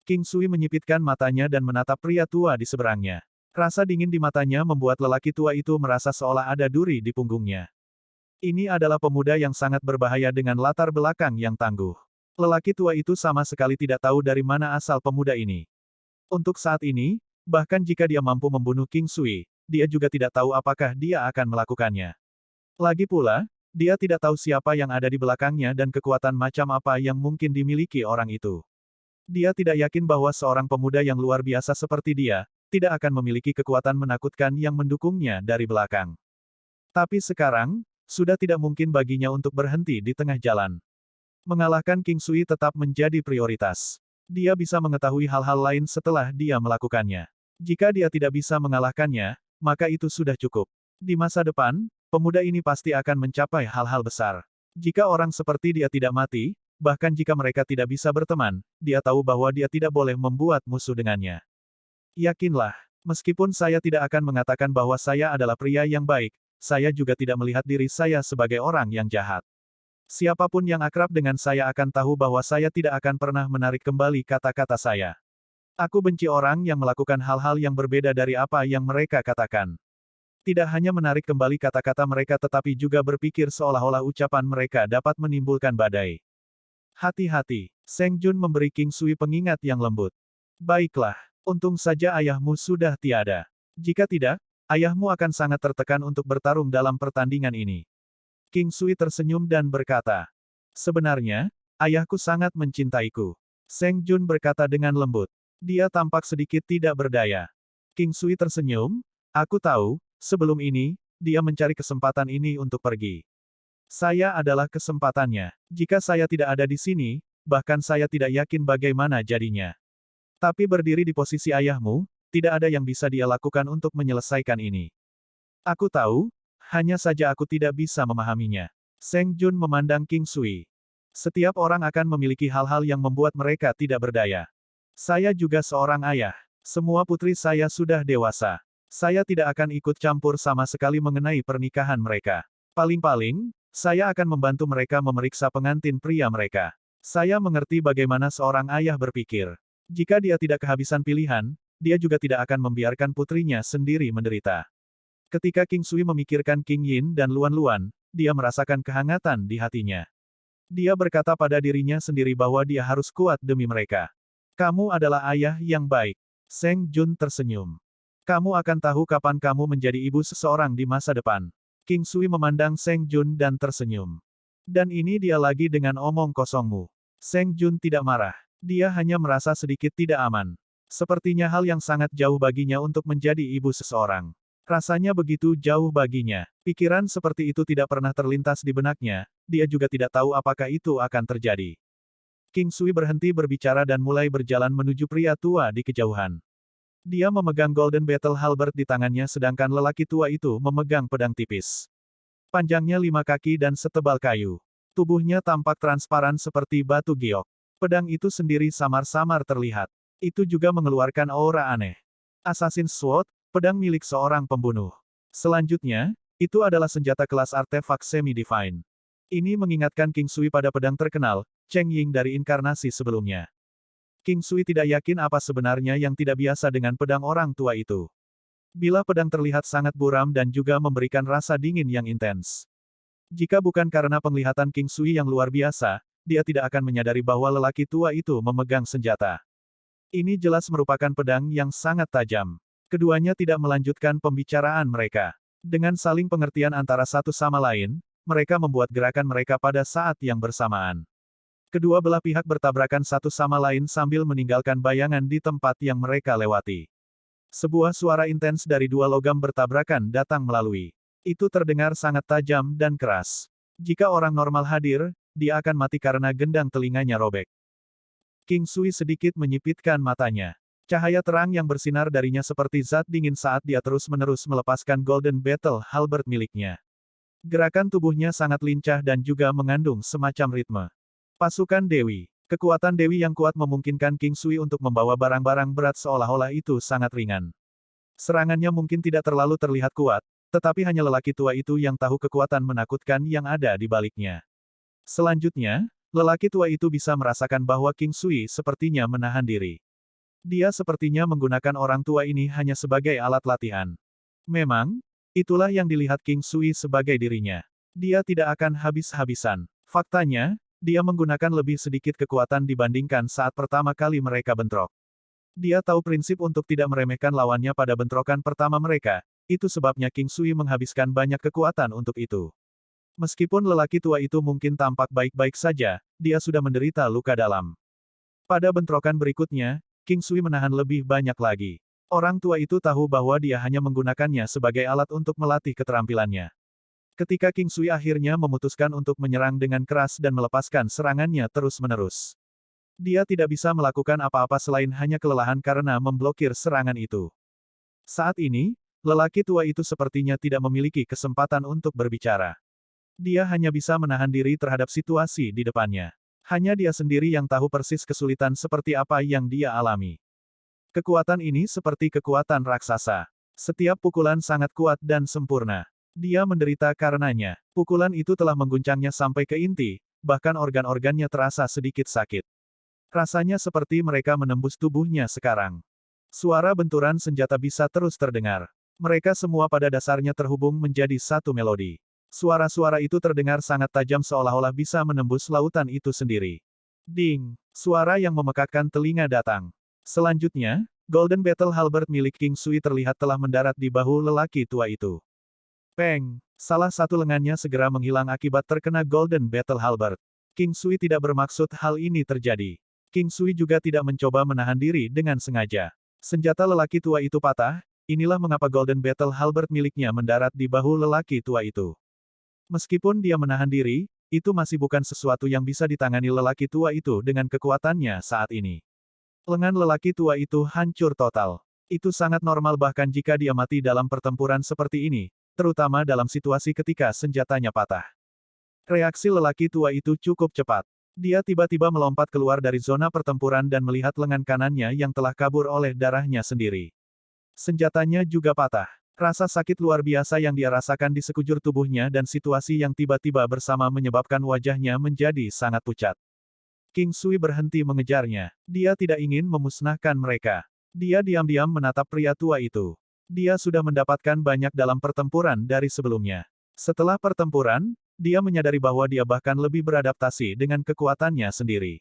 King Sui menyipitkan matanya dan menatap pria tua di seberangnya. Rasa dingin di matanya membuat lelaki tua itu merasa seolah ada duri di punggungnya. Ini adalah pemuda yang sangat berbahaya dengan latar belakang yang tangguh. Lelaki tua itu sama sekali tidak tahu dari mana asal pemuda ini. Untuk saat ini, bahkan jika dia mampu membunuh King Sui, dia juga tidak tahu apakah dia akan melakukannya. Lagi pula, dia tidak tahu siapa yang ada di belakangnya dan kekuatan macam apa yang mungkin dimiliki orang itu. Dia tidak yakin bahwa seorang pemuda yang luar biasa seperti dia, tidak akan memiliki kekuatan menakutkan yang mendukungnya dari belakang. Tapi sekarang, sudah tidak mungkin baginya untuk berhenti di tengah jalan. Mengalahkan King Sui tetap menjadi prioritas. Dia bisa mengetahui hal-hal lain setelah dia melakukannya. Jika dia tidak bisa mengalahkannya, maka itu sudah cukup. Di masa depan, pemuda ini pasti akan mencapai hal-hal besar. Jika orang seperti dia tidak mati, bahkan jika mereka tidak bisa berteman, dia tahu bahwa dia tidak boleh membuat musuh dengannya. Yakinlah, meskipun saya tidak akan mengatakan bahwa saya adalah pria yang baik, saya juga tidak melihat diri saya sebagai orang yang jahat. Siapapun yang akrab dengan saya akan tahu bahwa saya tidak akan pernah menarik kembali kata-kata saya. Aku benci orang yang melakukan hal-hal yang berbeda dari apa yang mereka katakan. Tidak hanya menarik kembali kata-kata mereka tetapi juga berpikir seolah-olah ucapan mereka dapat menimbulkan badai. Hati-hati, Seng Jun memberi King Sui pengingat yang lembut. Baiklah, untung saja ayahmu sudah tiada. Jika tidak, ayahmu akan sangat tertekan untuk bertarung dalam pertandingan ini. King Sui tersenyum dan berkata, sebenarnya, ayahku sangat mencintaiku. Seng Jun berkata dengan lembut. Dia tampak sedikit tidak berdaya. King Sui tersenyum, aku tahu, sebelum ini, dia mencari kesempatan ini untuk pergi. Saya adalah kesempatannya. Jika saya tidak ada di sini, bahkan saya tidak yakin bagaimana jadinya. Tapi berdiri di posisi ayahmu, tidak ada yang bisa dia lakukan untuk menyelesaikan ini. Aku tahu, hanya saja aku tidak bisa memahaminya. Seng Jun memandang King Sui. Setiap orang akan memiliki hal-hal yang membuat mereka tidak berdaya. Saya juga seorang ayah. Semua putri saya sudah dewasa. Saya tidak akan ikut campur sama sekali mengenai pernikahan mereka. Paling-paling, saya akan membantu mereka memeriksa pengantin pria mereka. Saya mengerti bagaimana seorang ayah berpikir. Jika dia tidak kehabisan pilihan, dia juga tidak akan membiarkan putrinya sendiri menderita. Ketika King Sui memikirkan King Yin dan Luan Luan, dia merasakan kehangatan di hatinya. Dia berkata pada dirinya sendiri bahwa dia harus kuat demi mereka. Kamu adalah ayah yang baik. Seng Jun tersenyum. Kamu akan tahu kapan kamu menjadi ibu seseorang di masa depan. King Sui memandang Seng Jun dan tersenyum. Dan ini dia lagi dengan omong kosongmu. Seng Jun tidak marah. Dia hanya merasa sedikit tidak aman. Sepertinya hal yang sangat jauh baginya untuk menjadi ibu seseorang. Rasanya begitu jauh baginya. Pikiran seperti itu tidak pernah terlintas di benaknya, dia juga tidak tahu apakah itu akan terjadi. King Sui berhenti berbicara dan mulai berjalan menuju pria tua di kejauhan. Dia memegang Golden Battle Halberd di tangannya sedangkan lelaki tua itu memegang pedang tipis. Panjangnya 5 kaki dan setebal kayu. Tubuhnya tampak transparan seperti batu giok. Pedang itu sendiri samar-samar terlihat. Itu juga mengeluarkan aura aneh. Assassin's Sword, pedang milik seorang pembunuh. Selanjutnya, itu adalah senjata kelas artefak semi-divine. Ini mengingatkan King Sui pada pedang terkenal, Cheng Ying dari inkarnasi sebelumnya. King Sui tidak yakin apa sebenarnya yang tidak biasa dengan pedang orang tua itu. Bila pedang terlihat sangat buram dan juga memberikan rasa dingin yang intens. Jika bukan karena penglihatan King Sui yang luar biasa, dia tidak akan menyadari bahwa lelaki tua itu memegang senjata. Ini jelas merupakan pedang yang sangat tajam. Keduanya tidak melanjutkan pembicaraan mereka. Dengan saling pengertian antara satu sama lain, mereka membuat gerakan mereka pada saat yang bersamaan. Kedua belah pihak bertabrakan satu sama lain sambil meninggalkan bayangan di tempat yang mereka lewati. Sebuah suara intens dari dua logam bertabrakan datang melalui. Itu terdengar sangat tajam dan keras. Jika orang normal hadir, dia akan mati karena gendang telinganya robek. King Sui sedikit menyipitkan matanya. Cahaya terang yang bersinar darinya seperti zat dingin saat dia terus-menerus melepaskan Golden Battle Halberd miliknya. Gerakan tubuhnya sangat lincah dan juga mengandung semacam ritme. Pasukan Dewi. Kekuatan Dewi yang kuat memungkinkan King Sui untuk membawa barang-barang berat seolah-olah itu sangat ringan. Serangannya mungkin tidak terlalu terlihat kuat, tetapi hanya lelaki tua itu yang tahu kekuatan menakutkan yang ada di baliknya. Selanjutnya, lelaki tua itu bisa merasakan bahwa King Sui sepertinya menahan diri. Dia sepertinya menggunakan orang tua ini hanya sebagai alat latihan. Memang, itulah yang dilihat King Sui sebagai dirinya. Dia tidak akan habis-habisan. Faktanya, dia menggunakan lebih sedikit kekuatan dibandingkan saat pertama kali mereka bentrok. Dia tahu prinsip untuk tidak meremehkan lawannya pada bentrokan pertama mereka, itu sebabnya King Sui menghabiskan banyak kekuatan untuk itu. Meskipun lelaki tua itu mungkin tampak baik-baik saja, dia sudah menderita luka dalam. Pada bentrokan berikutnya, King Sui menahan lebih banyak lagi. Orang tua itu tahu bahwa dia hanya menggunakannya sebagai alat untuk melatih keterampilannya. Ketika King Sui akhirnya memutuskan untuk menyerang dengan keras dan melepaskan serangannya terus-menerus. Dia tidak bisa melakukan apa-apa selain hanya kelelahan karena memblokir serangan itu. Saat ini, Lelaki tua itu sepertinya tidak memiliki kesempatan untuk berbicara. Dia hanya bisa menahan diri terhadap situasi di depannya. Hanya dia sendiri yang tahu persis kesulitan seperti apa yang dia alami. Kekuatan ini seperti kekuatan raksasa. Setiap pukulan sangat kuat dan sempurna. Dia menderita karenanya. Pukulan itu telah mengguncangnya sampai ke inti, bahkan organ-organnya terasa sedikit sakit. Rasanya seperti mereka menembus tubuhnya sekarang. Suara benturan senjata bisa terus terdengar. Mereka semua pada dasarnya terhubung menjadi satu melodi. Suara-suara itu terdengar sangat tajam seolah-olah bisa menembus lautan itu sendiri. Ding! Suara yang memekakkan telinga datang. Selanjutnya, Golden Battle Halberd milik King Sui terlihat telah mendarat di bahu lelaki tua itu. Peng! Salah satu lengannya segera menghilang akibat terkena Golden Battle Halberd. King Sui tidak bermaksud hal ini terjadi. King Sui juga tidak mencoba menahan diri dengan sengaja. Senjata lelaki tua itu patah, inilah mengapa Golden Battle Halberd miliknya mendarat di bahu lelaki tua itu. Meskipun dia menahan diri, itu masih bukan sesuatu yang bisa ditangani lelaki tua itu dengan kekuatannya saat ini. Lengan lelaki tua itu hancur total. Itu sangat normal bahkan jika dia mati dalam pertempuran seperti ini, terutama dalam situasi ketika senjatanya patah. Reaksi lelaki tua itu cukup cepat. Dia tiba-tiba melompat keluar dari zona pertempuran dan melihat lengan kanannya yang telah kabur oleh darahnya sendiri. Senjatanya juga patah. Rasa sakit luar biasa yang dia rasakan di sekujur tubuhnya dan situasi yang tiba-tiba bersama menyebabkan wajahnya menjadi sangat pucat. King Sui berhenti mengejarnya. Dia tidak ingin memusnahkan mereka. Dia diam-diam menatap pria tua itu. Dia sudah mendapatkan banyak dalam pertempuran dari sebelumnya. Setelah pertempuran, dia menyadari bahwa dia bahkan lebih beradaptasi dengan kekuatannya sendiri.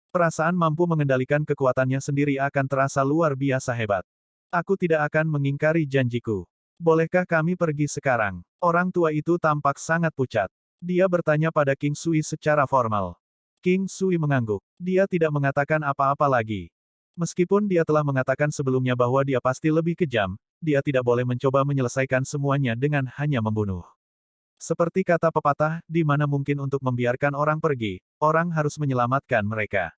Perasaan mampu mengendalikan kekuatannya sendiri akan terasa luar biasa hebat. Aku tidak akan mengingkari janjiku. Bolehkah kami pergi sekarang? Orang tua itu tampak sangat pucat. Dia bertanya pada King Sui secara formal. King Sui mengangguk. Dia tidak mengatakan apa-apa lagi. Meskipun dia telah mengatakan sebelumnya bahwa dia pasti lebih kejam, dia tidak boleh mencoba menyelesaikan semuanya dengan hanya membunuh. Seperti kata pepatah, di mana mungkin untuk membiarkan orang pergi, orang harus menyelamatkan mereka.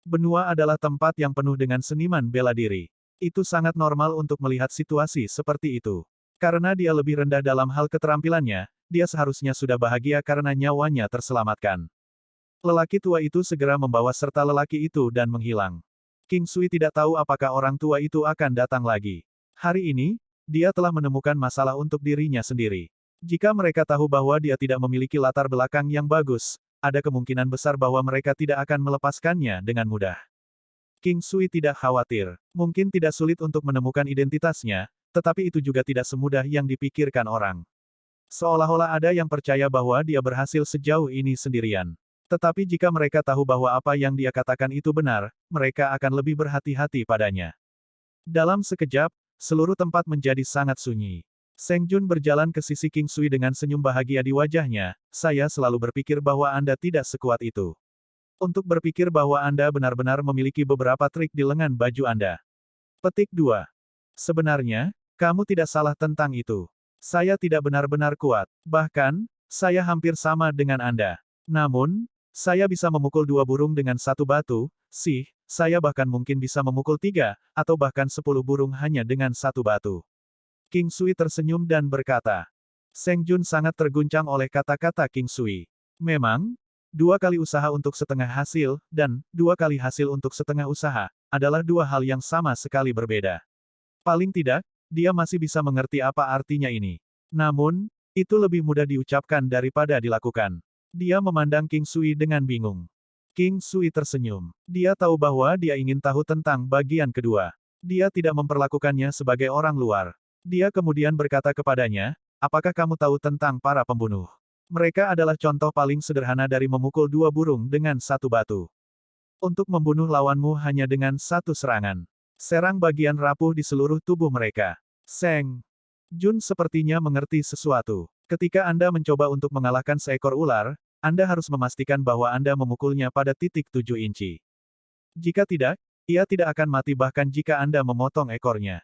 Benua adalah tempat yang penuh dengan seniman bela diri. Itu sangat normal untuk melihat situasi seperti itu. Karena dia lebih rendah dalam hal keterampilannya, dia seharusnya sudah bahagia karena nyawanya terselamatkan. Lelaki tua itu segera membawa serta lelaki itu dan menghilang. King Sui tidak tahu apakah orang tua itu akan datang lagi. Hari ini, dia telah menemukan masalah untuk dirinya sendiri. Jika mereka tahu bahwa dia tidak memiliki latar belakang yang bagus, ada kemungkinan besar bahwa mereka tidak akan melepaskannya dengan mudah. King Sui tidak khawatir. Mungkin tidak sulit untuk menemukan identitasnya, tetapi itu juga tidak semudah yang dipikirkan orang. Seolah-olah ada yang percaya bahwa dia berhasil sejauh ini sendirian. Tetapi jika mereka tahu bahwa apa yang dia katakan itu benar, mereka akan lebih berhati-hati padanya. Dalam sekejap, seluruh tempat menjadi sangat sunyi. Seng Jun berjalan ke sisi King Sui dengan senyum bahagia di wajahnya, saya selalu berpikir bahwa Anda tidak sekuat itu. Untuk berpikir bahwa Anda benar-benar memiliki beberapa trik di lengan baju Anda. Petik 2. Sebenarnya, kamu tidak salah tentang itu. Saya tidak benar-benar kuat. Bahkan, saya hampir sama dengan Anda. Namun, saya bisa memukul 2 burung dengan 1 batu, saya bahkan mungkin bisa memukul 3, atau bahkan 10 burung hanya dengan 1 batu. King Sui tersenyum dan berkata. Seng Jun sangat terguncang oleh kata-kata King Sui. Memang, 2 kali usaha untuk setengah hasil, dan 2 kali hasil untuk setengah usaha, adalah 2 hal yang sama sekali berbeda. Paling tidak, dia masih bisa mengerti apa artinya ini. Namun, itu lebih mudah diucapkan daripada dilakukan. Dia memandang King Sui dengan bingung. King Sui tersenyum. Dia tahu bahwa dia ingin tahu tentang bagian kedua. Dia tidak memperlakukannya sebagai orang luar. Dia kemudian berkata kepadanya, apakah kamu tahu tentang para pembunuh? Mereka adalah contoh paling sederhana dari memukul 2 burung dengan 1 batu. Untuk membunuh lawanmu hanya dengan 1 serangan. Serang bagian rapuh di seluruh tubuh mereka. Seng Jun sepertinya mengerti sesuatu. Ketika Anda mencoba untuk mengalahkan seekor ular, Anda harus memastikan bahwa Anda memukulnya pada titik 7 inci. Jika tidak, ia tidak akan mati bahkan jika Anda memotong ekornya.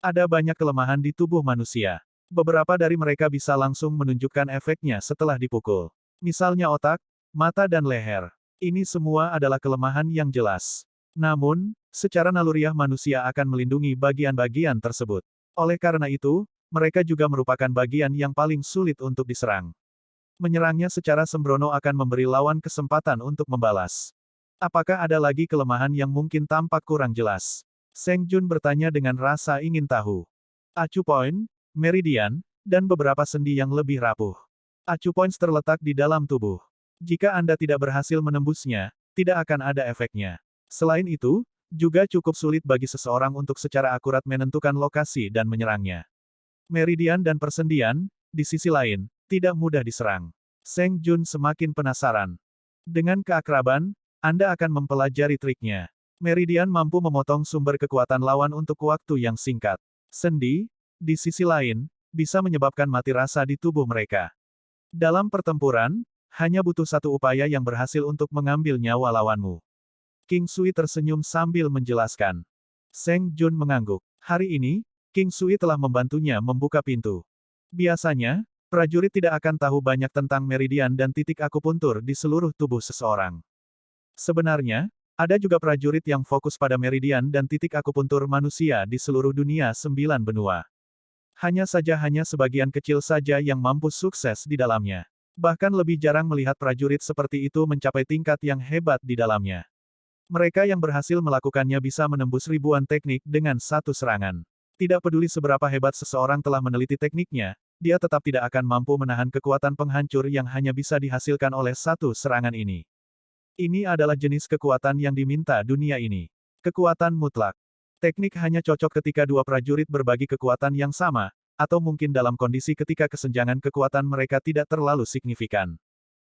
Ada banyak kelemahan di tubuh manusia. Beberapa dari mereka bisa langsung menunjukkan efeknya setelah dipukul. Misalnya otak, mata dan leher. Ini semua adalah kelemahan yang jelas. Namun, secara naluriah manusia akan melindungi bagian-bagian tersebut. Oleh karena itu, mereka juga merupakan bagian yang paling sulit untuk diserang. Menyerangnya secara sembrono akan memberi lawan kesempatan untuk membalas. Apakah ada lagi kelemahan yang mungkin tampak kurang jelas? Seng Jun bertanya dengan rasa ingin tahu. Acu Point, Meridian, dan beberapa sendi yang lebih rapuh. Acu Points terletak di dalam tubuh. Jika Anda tidak berhasil menembusnya, tidak akan ada efeknya. Selain itu, juga cukup sulit bagi seseorang untuk secara akurat menentukan lokasi dan menyerangnya. Meridian dan persendian, di sisi lain, tidak mudah diserang. Seng Jun semakin penasaran. Dengan keakraban, Anda akan mempelajari triknya. Meridian mampu memotong sumber kekuatan lawan untuk waktu yang singkat. Sendi, di sisi lain, bisa menyebabkan mati rasa di tubuh mereka. Dalam pertempuran, hanya butuh satu upaya yang berhasil untuk mengambil nyawa lawanmu. King Sui tersenyum sambil menjelaskan. Seng Jun mengangguk. Hari ini, King Sui telah membantunya membuka pintu. Biasanya, prajurit tidak akan tahu banyak tentang meridian dan titik akupuntur di seluruh tubuh seseorang. Sebenarnya, ada juga prajurit yang fokus pada meridian dan titik akupuntur manusia di seluruh dunia 9 benua. Hanya sebagian kecil saja yang mampu sukses di dalamnya. Bahkan lebih jarang melihat prajurit seperti itu mencapai tingkat yang hebat di dalamnya. Mereka yang berhasil melakukannya bisa menembus ribuan teknik dengan satu serangan. Tidak peduli seberapa hebat seseorang telah meneliti tekniknya, dia tetap tidak akan mampu menahan kekuatan penghancur yang hanya bisa dihasilkan oleh satu serangan ini. Ini adalah jenis kekuatan yang diminta dunia ini. Kekuatan mutlak. Teknik hanya cocok ketika dua prajurit berbagi kekuatan yang sama, atau mungkin dalam kondisi ketika kesenjangan kekuatan mereka tidak terlalu signifikan.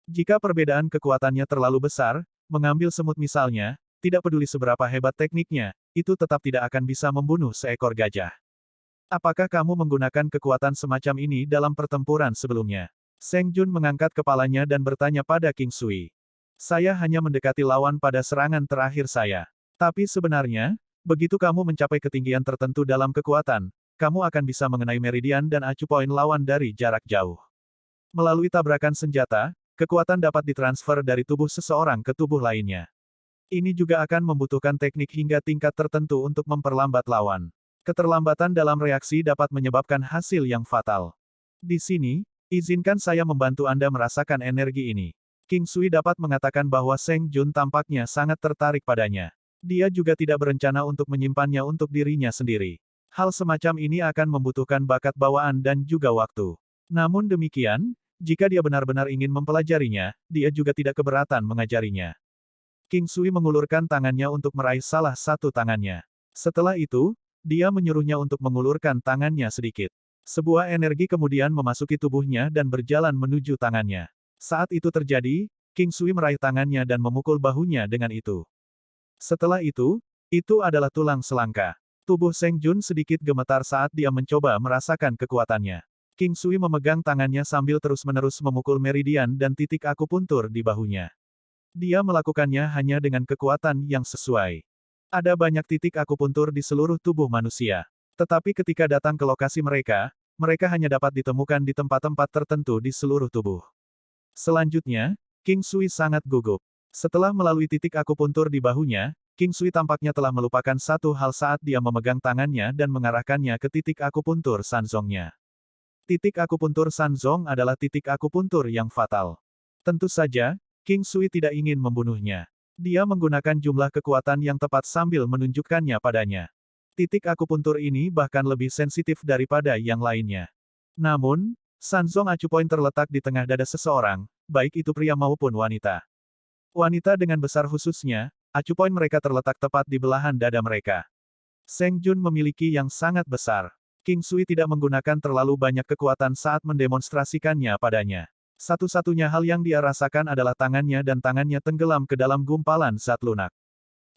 Jika perbedaan kekuatannya terlalu besar, mengambil semut misalnya, tidak peduli seberapa hebat tekniknya, itu tetap tidak akan bisa membunuh seekor gajah. Apakah kamu menggunakan kekuatan semacam ini dalam pertempuran sebelumnya? Seng Jun mengangkat kepalanya dan bertanya pada King Sui. Saya hanya mendekati lawan pada serangan terakhir saya. Tapi sebenarnya, begitu kamu mencapai ketinggian tertentu dalam kekuatan, kamu akan bisa mengenai meridian dan acu poin lawan dari jarak jauh. Melalui tabrakan senjata, kekuatan dapat ditransfer dari tubuh seseorang ke tubuh lainnya. Ini juga akan membutuhkan teknik hingga tingkat tertentu untuk memperlambat lawan. Keterlambatan dalam reaksi dapat menyebabkan hasil yang fatal. Di sini, izinkan saya membantu Anda merasakan energi ini. King Sui dapat mengatakan bahwa Seng Jun tampaknya sangat tertarik padanya. Dia juga tidak berencana untuk menyimpannya untuk dirinya sendiri. Hal semacam ini akan membutuhkan bakat bawaan dan juga waktu. Namun demikian, jika dia benar-benar ingin mempelajarinya, dia juga tidak keberatan mengajarinya. King Sui mengulurkan tangannya untuk meraih salah satu tangannya. Setelah itu, dia menyuruhnya untuk mengulurkan tangannya sedikit. Sebuah energi kemudian memasuki tubuhnya dan berjalan menuju tangannya. Saat itu terjadi, King Sui meraih tangannya dan memukul bahunya dengan itu. Setelah itu adalah tulang selangka. Tubuh Seng Jun sedikit gemetar saat dia mencoba merasakan kekuatannya. King Sui memegang tangannya sambil terus-menerus memukul meridian dan titik akupuntur di bahunya. Dia melakukannya hanya dengan kekuatan yang sesuai. Ada banyak titik akupuntur di seluruh tubuh manusia. Tetapi ketika datang ke lokasi mereka hanya dapat ditemukan di tempat-tempat tertentu di seluruh tubuh. Selanjutnya, King Sui sangat gugup. Setelah melalui titik akupuntur di bahunya, King Sui tampaknya telah melupakan satu hal saat dia memegang tangannya dan mengarahkannya ke titik akupuntur Sanzongnya. Titik akupuntur Sanzong adalah titik akupuntur yang fatal. Tentu saja, King Sui tidak ingin membunuhnya. Dia menggunakan jumlah kekuatan yang tepat sambil menunjukkannya padanya. Titik akupuntur ini bahkan lebih sensitif daripada yang lainnya. Namun, Sanzong Acu Point terletak di tengah dada seseorang, baik itu pria maupun wanita. Wanita dengan besar khususnya, acu poin mereka terletak tepat di belahan dada mereka. Seng Jun memiliki yang sangat besar. King Sui tidak menggunakan terlalu banyak kekuatan saat mendemonstrasikannya padanya. Satu-satunya hal yang dia rasakan adalah tangannya dan tangannya tenggelam ke dalam gumpalan zat lunak.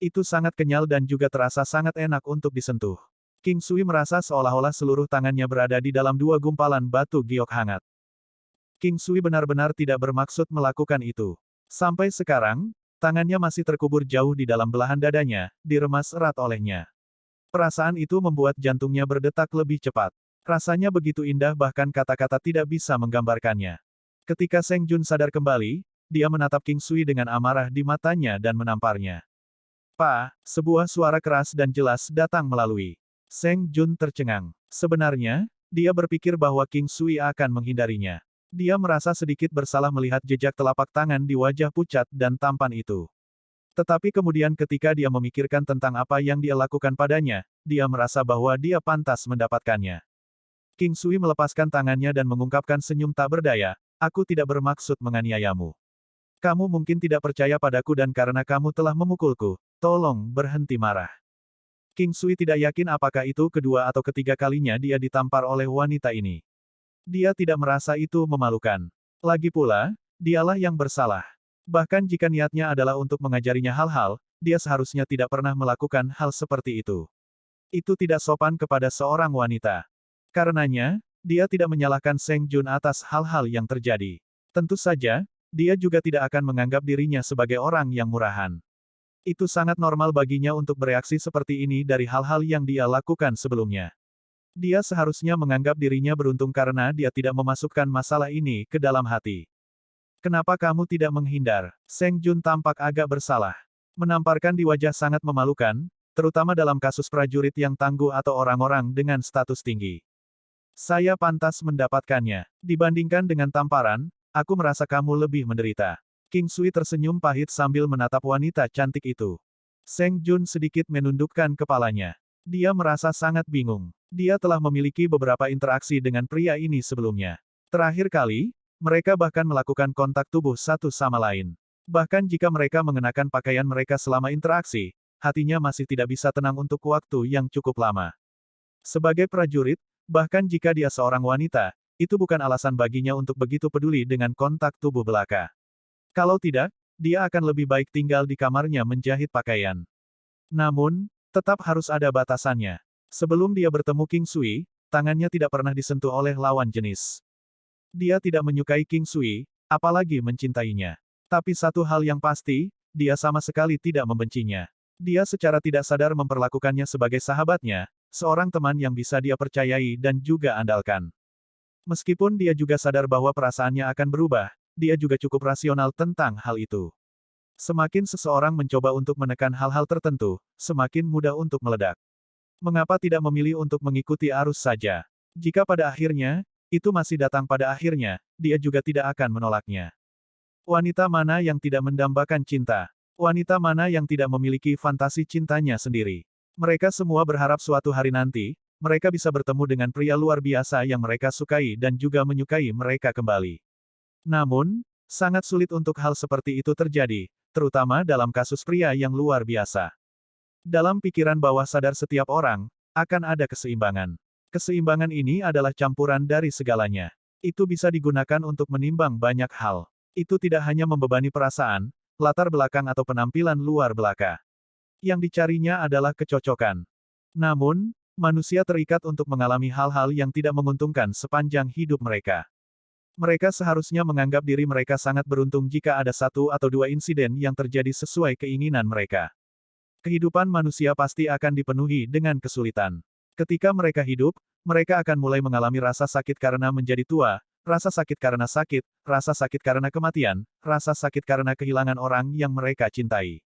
Itu sangat kenyal dan juga terasa sangat enak untuk disentuh. King Sui merasa seolah-olah seluruh tangannya berada di dalam dua gumpalan batu giok hangat. King Sui benar-benar tidak bermaksud melakukan itu. Sampai sekarang, tangannya masih terkubur jauh di dalam belahan dadanya, diremas erat olehnya. Perasaan itu membuat jantungnya berdetak lebih cepat. Rasanya begitu indah bahkan kata-kata tidak bisa menggambarkannya. Ketika Seng Jun sadar kembali, dia menatap King Sui dengan amarah di matanya dan menamparnya. Sebuah suara keras dan jelas datang melalui Seng Jun tercengang. Sebenarnya, dia berpikir bahwa King Sui akan menghindarinya. Dia merasa sedikit bersalah melihat jejak telapak tangan di wajah pucat dan tampan itu. Tetapi kemudian ketika dia memikirkan tentang apa yang dia lakukan padanya, dia merasa bahwa dia pantas mendapatkannya. King Sui melepaskan tangannya dan mengungkapkan senyum tak berdaya, aku tidak bermaksud menganiayamu. Kamu mungkin tidak percaya padaku dan karena kamu telah memukulku, tolong berhenti marah. King Sui tidak yakin apakah itu kedua atau ketiga kalinya dia ditampar oleh wanita ini. Dia tidak merasa itu memalukan. Lagi pula, dialah yang bersalah. Bahkan jika niatnya adalah untuk mengajarinya hal-hal, dia seharusnya tidak pernah melakukan hal seperti itu. Itu tidak sopan kepada seorang wanita. Karenanya, dia tidak menyalahkan Seng Jun atas hal-hal yang terjadi. Tentu saja, dia juga tidak akan menganggap dirinya sebagai orang yang murahan. Itu sangat normal baginya untuk bereaksi seperti ini dari hal-hal yang dia lakukan sebelumnya. Dia seharusnya menganggap dirinya beruntung karena dia tidak memasukkan masalah ini ke dalam hati. Kenapa kamu tidak menghindar? Seng Jun tampak agak bersalah. Menamparkan di wajah sangat memalukan, terutama dalam kasus prajurit yang tangguh atau orang-orang dengan status tinggi. Saya pantas mendapatkannya. Dibandingkan dengan tamparan, aku merasa kamu lebih menderita. King Sui tersenyum pahit sambil menatap wanita cantik itu. Seng Jun sedikit menundukkan kepalanya. Dia merasa sangat bingung. Dia telah memiliki beberapa interaksi dengan pria ini sebelumnya. Terakhir kali, mereka bahkan melakukan kontak tubuh satu sama lain. Bahkan jika mereka mengenakan pakaian mereka selama interaksi, hatinya masih tidak bisa tenang untuk waktu yang cukup lama. Sebagai prajurit, bahkan jika dia seorang wanita, itu bukan alasan baginya untuk begitu peduli dengan kontak tubuh belaka. Kalau tidak, dia akan lebih baik tinggal di kamarnya menjahit pakaian. Namun, tetap harus ada batasannya. Sebelum dia bertemu King Sui, tangannya tidak pernah disentuh oleh lawan jenis. Dia tidak menyukai King Sui, apalagi mencintainya. Tapi satu hal yang pasti, dia sama sekali tidak membencinya. Dia secara tidak sadar memperlakukannya sebagai sahabatnya, seorang teman yang bisa dia percayai dan juga andalkan. Meskipun dia juga sadar bahwa perasaannya akan berubah, dia juga cukup rasional tentang hal itu. Semakin seseorang mencoba untuk menekan hal-hal tertentu, semakin mudah untuk meledak. Mengapa tidak memilih untuk mengikuti arus saja? Jika pada akhirnya, itu masih datang pada akhirnya, dia juga tidak akan menolaknya. Wanita mana yang tidak mendambakan cinta? Wanita mana yang tidak memiliki fantasi cintanya sendiri? Mereka semua berharap suatu hari nanti, mereka bisa bertemu dengan pria luar biasa yang mereka sukai dan juga menyukai mereka kembali. Namun, sangat sulit untuk hal seperti itu terjadi, terutama dalam kasus pria yang luar biasa. Dalam pikiran bawah sadar setiap orang, akan ada keseimbangan. Keseimbangan ini adalah campuran dari segalanya. Itu bisa digunakan untuk menimbang banyak hal. Itu tidak hanya membebani perasaan, latar belakang atau penampilan luar belaka. Yang dicarinya adalah kecocokan. Namun, manusia terikat untuk mengalami hal-hal yang tidak menguntungkan sepanjang hidup mereka. Mereka seharusnya menganggap diri mereka sangat beruntung jika ada satu atau dua insiden yang terjadi sesuai keinginan mereka. Kehidupan manusia pasti akan dipenuhi dengan kesulitan. Ketika mereka hidup, mereka akan mulai mengalami rasa sakit karena menjadi tua, rasa sakit karena sakit, rasa sakit karena kematian, rasa sakit karena kehilangan orang yang mereka cintai.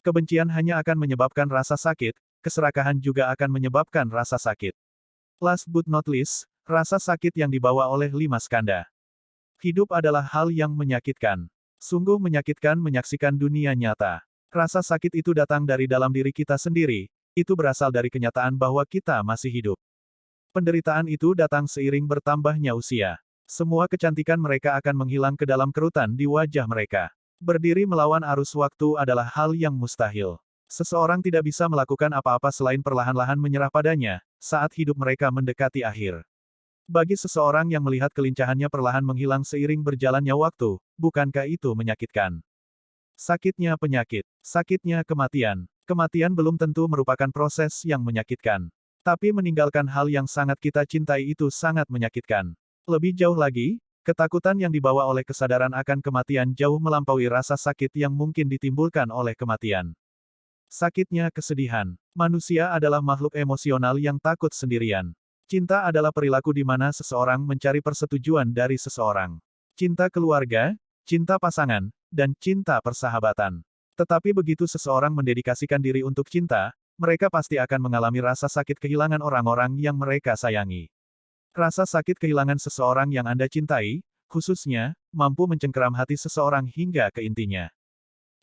Kebencian hanya akan menyebabkan rasa sakit, keserakahan juga akan menyebabkan rasa sakit. Last but not least, rasa sakit yang dibawa oleh lima skanda. Hidup adalah hal yang menyakitkan. Sungguh menyakitkan menyaksikan dunia nyata. Rasa sakit itu datang dari dalam diri kita sendiri, itu berasal dari kenyataan bahwa kita masih hidup. Penderitaan itu datang seiring bertambahnya usia. Semua kecantikan mereka akan menghilang ke dalam kerutan di wajah mereka. Berdiri melawan arus waktu adalah hal yang mustahil. Seseorang tidak bisa melakukan apa-apa selain perlahan-lahan menyerah padanya, saat hidup mereka mendekati akhir. Bagi seseorang yang melihat kelincahannya perlahan menghilang seiring berjalannya waktu, bukankah itu menyakitkan? Sakitnya penyakit, sakitnya kematian. Kematian belum tentu merupakan proses yang menyakitkan. Tapi meninggalkan hal yang sangat kita cintai itu sangat menyakitkan. Lebih jauh lagi, ketakutan yang dibawa oleh kesadaran akan kematian jauh melampaui rasa sakit yang mungkin ditimbulkan oleh kematian. Sakitnya kesedihan. Manusia adalah makhluk emosional yang takut sendirian. Cinta adalah perilaku di mana seseorang mencari persetujuan dari seseorang. Cinta keluarga, cinta pasangan, dan cinta persahabatan. Tetapi begitu seseorang mendedikasikan diri untuk cinta, mereka pasti akan mengalami rasa sakit kehilangan orang-orang yang mereka sayangi. Rasa sakit kehilangan seseorang yang Anda cintai, khususnya, mampu mencengkeram hati seseorang hingga ke intinya.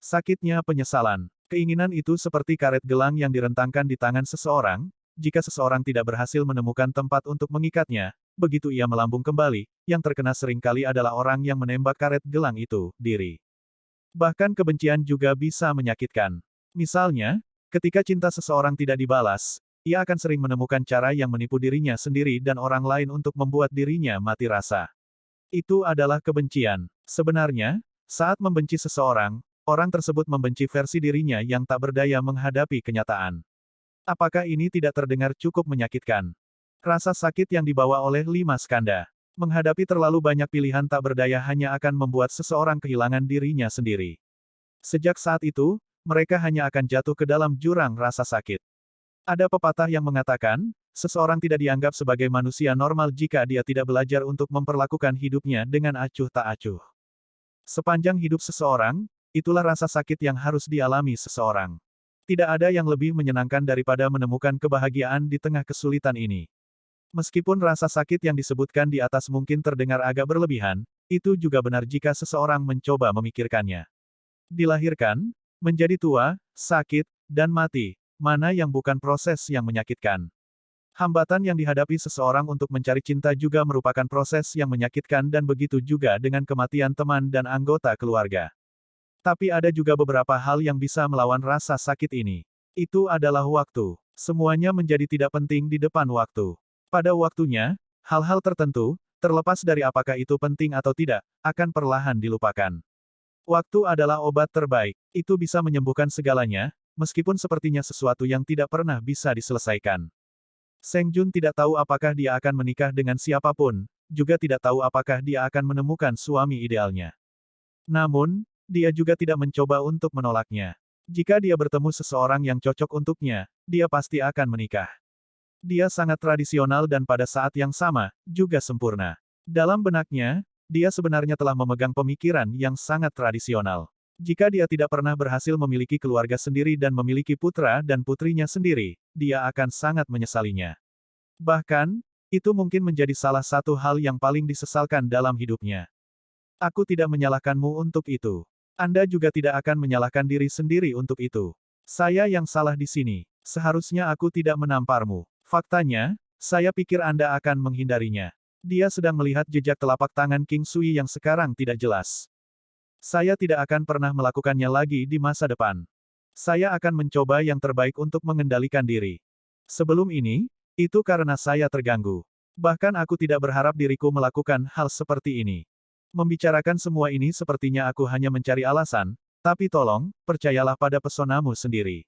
Sakitnya penyesalan. Keinginan itu seperti karet gelang yang direntangkan di tangan seseorang, jika seseorang tidak berhasil menemukan tempat untuk mengikatnya, begitu ia melambung kembali, yang terkena seringkali adalah orang yang menembak karet gelang itu, diri. Bahkan kebencian juga bisa menyakitkan. Misalnya, ketika cinta seseorang tidak dibalas, ia akan sering menemukan cara yang menipu dirinya sendiri dan orang lain untuk membuat dirinya mati rasa. Itu adalah kebencian. Sebenarnya, saat membenci seseorang, orang tersebut membenci versi dirinya yang tak berdaya menghadapi kenyataan. Apakah ini tidak terdengar cukup menyakitkan? Rasa sakit yang dibawa oleh lima skanda. Menghadapi terlalu banyak pilihan tak berdaya hanya akan membuat seseorang kehilangan dirinya sendiri. Sejak saat itu, mereka hanya akan jatuh ke dalam jurang rasa sakit. Ada pepatah yang mengatakan, seseorang tidak dianggap sebagai manusia normal jika dia tidak belajar untuk memperlakukan hidupnya dengan acuh tak acuh. Sepanjang hidup seseorang, itulah rasa sakit yang harus dialami seseorang. Tidak ada yang lebih menyenangkan daripada menemukan kebahagiaan di tengah kesulitan ini. Meskipun rasa sakit yang disebutkan di atas mungkin terdengar agak berlebihan, itu juga benar jika seseorang mencoba memikirkannya. Dilahirkan, menjadi tua, sakit, dan mati, mana yang bukan proses yang menyakitkan. Hambatan yang dihadapi seseorang untuk mencari cinta juga merupakan proses yang menyakitkan dan begitu juga dengan kematian teman dan anggota keluarga. Tapi ada juga beberapa hal yang bisa melawan rasa sakit ini. Itu adalah waktu. Semuanya menjadi tidak penting di depan waktu. Pada waktunya, hal-hal tertentu, terlepas dari apakah itu penting atau tidak, akan perlahan dilupakan. Waktu adalah obat terbaik. Itu bisa menyembuhkan segalanya, meskipun sepertinya sesuatu yang tidak pernah bisa diselesaikan. Seng Jun tidak tahu apakah dia akan menikah dengan siapapun, juga tidak tahu apakah dia akan menemukan suami idealnya. Namun, dia juga tidak mencoba untuk menolaknya. Jika dia bertemu seseorang yang cocok untuknya, dia pasti akan menikah. Dia sangat tradisional dan pada saat yang sama, juga sempurna. Dalam benaknya, dia sebenarnya telah memegang pemikiran yang sangat tradisional. Jika dia tidak pernah berhasil memiliki keluarga sendiri dan memiliki putra dan putrinya sendiri, dia akan sangat menyesalinya. Bahkan, itu mungkin menjadi salah satu hal yang paling disesalkan dalam hidupnya. Aku tidak menyalahkanmu untuk itu. Anda juga tidak akan menyalahkan diri sendiri untuk itu. Saya yang salah di sini. Seharusnya aku tidak menamparmu. Faktanya, saya pikir Anda akan menghindarinya. Dia sedang melihat jejak telapak tangan King Sui yang sekarang tidak jelas. Saya tidak akan pernah melakukannya lagi di masa depan. Saya akan mencoba yang terbaik untuk mengendalikan diri. Sebelum ini, itu karena saya terganggu. Bahkan aku tidak berharap diriku melakukan hal seperti ini. Membicarakan semua ini sepertinya aku hanya mencari alasan, tapi tolong, percayalah pada pesonamu sendiri.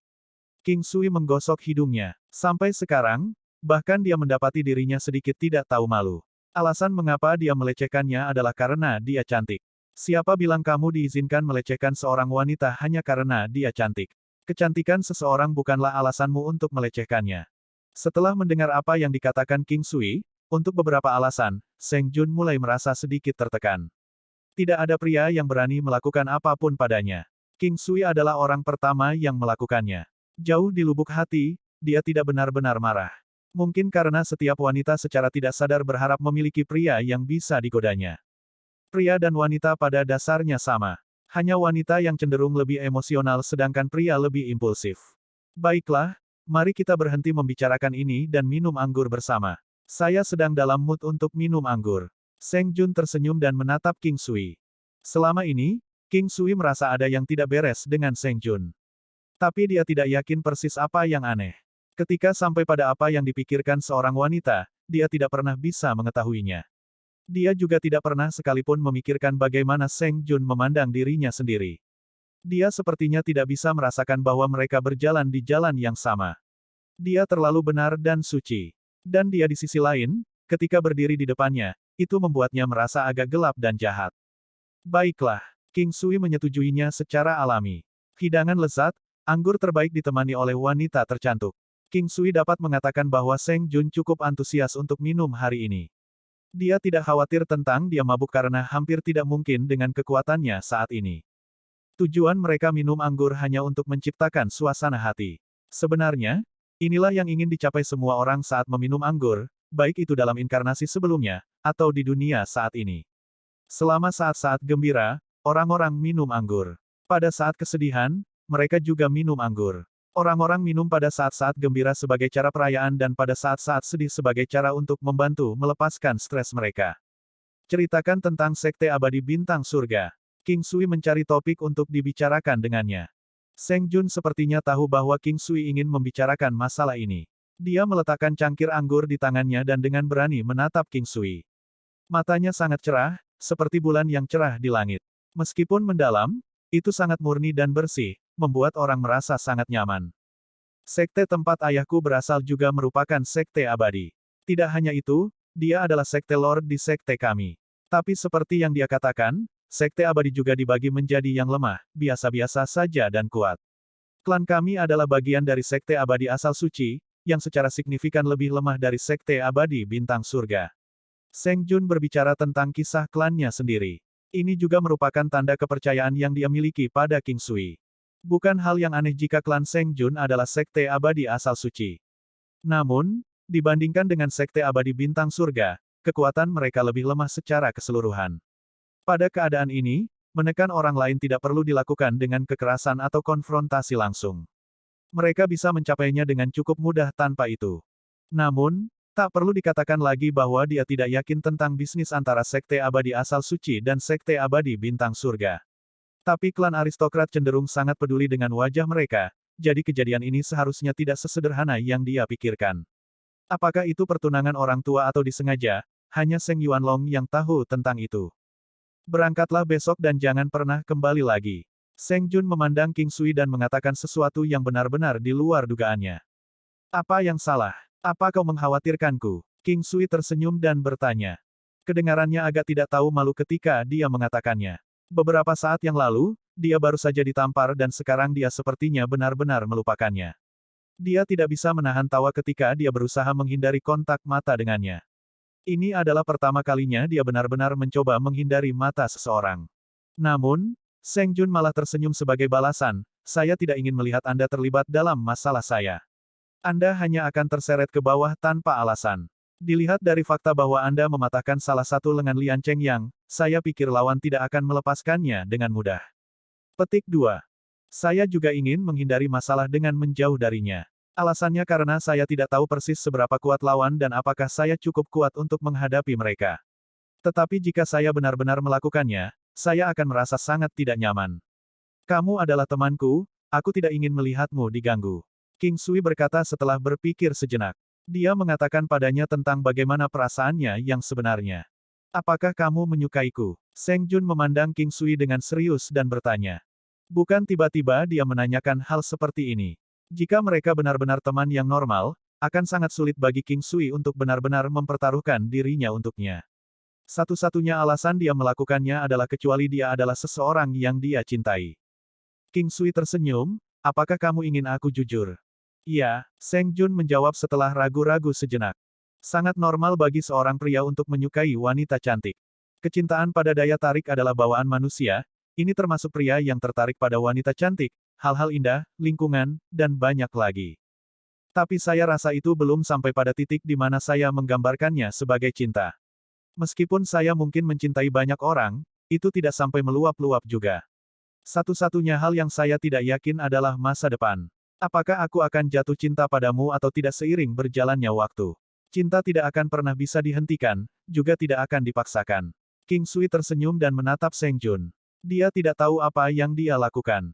King Sui menggosok hidungnya. Sampai sekarang, bahkan dia mendapati dirinya sedikit tidak tahu malu. Alasan mengapa dia melecehkannya adalah karena dia cantik. Siapa bilang kamu diizinkan melecehkan seorang wanita hanya karena dia cantik? Kecantikan seseorang bukanlah alasanmu untuk melecehkannya. Setelah mendengar apa yang dikatakan King Sui, untuk beberapa alasan, Seng Jun mulai merasa sedikit tertekan. Tidak ada pria yang berani melakukan apapun padanya. King Sui adalah orang pertama yang melakukannya. Jauh di lubuk hati, dia tidak benar-benar marah. Mungkin karena setiap wanita secara tidak sadar berharap memiliki pria yang bisa digodanya. Pria dan wanita pada dasarnya sama. Hanya wanita yang cenderung lebih emosional sedangkan pria lebih impulsif. Baiklah, mari kita berhenti membicarakan ini dan minum anggur bersama. Saya sedang dalam mood untuk minum anggur. Seng Jun tersenyum dan menatap King Sui. Selama ini, King Sui merasa ada yang tidak beres dengan Seng Jun. Tapi dia tidak yakin persis apa yang aneh. Ketika sampai pada apa yang dipikirkan seorang wanita, dia tidak pernah bisa mengetahuinya. Dia juga tidak pernah sekalipun memikirkan bagaimana Seng Jun memandang dirinya sendiri. Dia sepertinya tidak bisa merasakan bahwa mereka berjalan di jalan yang sama. Dia terlalu benar dan suci. Dan dia di sisi lain, ketika berdiri di depannya, itu membuatnya merasa agak gelap dan jahat. Baiklah, King Sui menyetujuinya secara alami. Hidangan lezat, anggur terbaik ditemani oleh wanita tercantik. King Sui dapat mengatakan bahwa Seng Jun cukup antusias untuk minum hari ini. Dia tidak khawatir tentang dia mabuk karena hampir tidak mungkin dengan kekuatannya saat ini. Tujuan mereka minum anggur hanya untuk menciptakan suasana hati. Sebenarnya, inilah yang ingin dicapai semua orang saat meminum anggur, baik itu dalam inkarnasi sebelumnya, atau di dunia saat ini. Selama saat-saat gembira, orang-orang minum anggur. Pada saat kesedihan, mereka juga minum anggur. Orang-orang minum pada saat-saat gembira sebagai cara perayaan dan pada saat-saat sedih sebagai cara untuk membantu melepaskan stres mereka. Ceritakan tentang Sekte Abadi Bintang Surga. King Sui mencari topik untuk dibicarakan dengannya. Seng Jun sepertinya tahu bahwa King Sui ingin membicarakan masalah ini. Dia meletakkan cangkir anggur di tangannya dan dengan berani menatap King Sui. Matanya sangat cerah, seperti bulan yang cerah di langit. Meskipun mendalam, itu sangat murni dan bersih, membuat orang merasa sangat nyaman. Sekte tempat ayahku berasal juga merupakan sekte abadi. Tidak hanya itu, dia adalah sekte lord di sekte kami. Tapi seperti yang dia katakan, sekte abadi juga dibagi menjadi yang lemah, biasa-biasa saja dan kuat. Klan kami adalah bagian dari sekte abadi asal suci, yang secara signifikan lebih lemah dari sekte abadi bintang surga. Seng Jun berbicara tentang kisah klannya sendiri. Ini juga merupakan tanda kepercayaan yang dia miliki pada King Sui. Bukan hal yang aneh jika klan Seng Jun adalah sekte abadi asal suci. Namun, dibandingkan dengan sekte abadi bintang surga, kekuatan mereka lebih lemah secara keseluruhan. Pada keadaan ini, menekan orang lain tidak perlu dilakukan dengan kekerasan atau konfrontasi langsung. Mereka bisa mencapainya dengan cukup mudah tanpa itu. Namun, tak perlu dikatakan lagi bahwa dia tidak yakin tentang bisnis antara sekte abadi asal suci dan sekte abadi bintang surga. Tapi klan aristokrat cenderung sangat peduli dengan wajah mereka, jadi kejadian ini seharusnya tidak sesederhana yang dia pikirkan. Apakah itu pertunangan orang tua atau disengaja, hanya Seng Yuanlong yang tahu tentang itu. Berangkatlah besok dan jangan pernah kembali lagi. Seng Jun memandang King Sui dan mengatakan sesuatu yang benar-benar di luar dugaannya. Apa yang salah? Apa kau mengkhawatirkanku? King Sui tersenyum dan bertanya. Kedengarannya agak tidak tahu malu ketika dia mengatakannya. Beberapa saat yang lalu, dia baru saja ditampar dan sekarang dia sepertinya benar-benar melupakannya. Dia tidak bisa menahan tawa ketika dia berusaha menghindari kontak mata dengannya. Ini adalah pertama kalinya dia benar-benar mencoba menghindari mata seseorang. Namun, Seng Jun malah tersenyum sebagai balasan, saya tidak ingin melihat Anda terlibat dalam masalah saya. Anda hanya akan terseret ke bawah tanpa alasan. Dilihat dari fakta bahwa Anda mematahkan salah satu lengan Lian Chengyang, saya pikir lawan tidak akan melepaskannya dengan mudah. Petik 2. Saya juga ingin menghindari masalah dengan menjauh darinya. Alasannya karena saya tidak tahu persis seberapa kuat lawan dan apakah saya cukup kuat untuk menghadapi mereka. Tetapi jika saya benar-benar melakukannya, saya akan merasa sangat tidak nyaman. Kamu adalah temanku, aku tidak ingin melihatmu diganggu. King Sui berkata setelah berpikir sejenak. Dia mengatakan padanya tentang bagaimana perasaannya yang sebenarnya. Apakah kamu menyukaiku? Seng Jun memandang King Sui dengan serius dan bertanya. Bukan tiba-tiba dia menanyakan hal seperti ini. Jika mereka benar-benar teman yang normal, akan sangat sulit bagi King Sui untuk benar-benar mempertaruhkan dirinya untuknya. Satu-satunya alasan dia melakukannya adalah kecuali dia adalah seseorang yang dia cintai. King Sui tersenyum, apakah kamu ingin aku jujur? Iya, Seng Jun menjawab setelah ragu-ragu sejenak. Sangat normal bagi seorang pria untuk menyukai wanita cantik. Kecintaan pada daya tarik adalah bawaan manusia, ini termasuk pria yang tertarik pada wanita cantik, hal-hal indah, lingkungan, dan banyak lagi. Tapi saya rasa itu belum sampai pada titik di mana saya menggambarkannya sebagai cinta. Meskipun saya mungkin mencintai banyak orang, itu tidak sampai meluap-luap juga. Satu-satunya hal yang saya tidak yakin adalah masa depan. Apakah aku akan jatuh cinta padamu atau tidak seiring berjalannya waktu? Cinta tidak akan pernah bisa dihentikan, juga tidak akan dipaksakan. King Sui tersenyum dan menatap Seng Jun. Dia tidak tahu apa yang dia lakukan.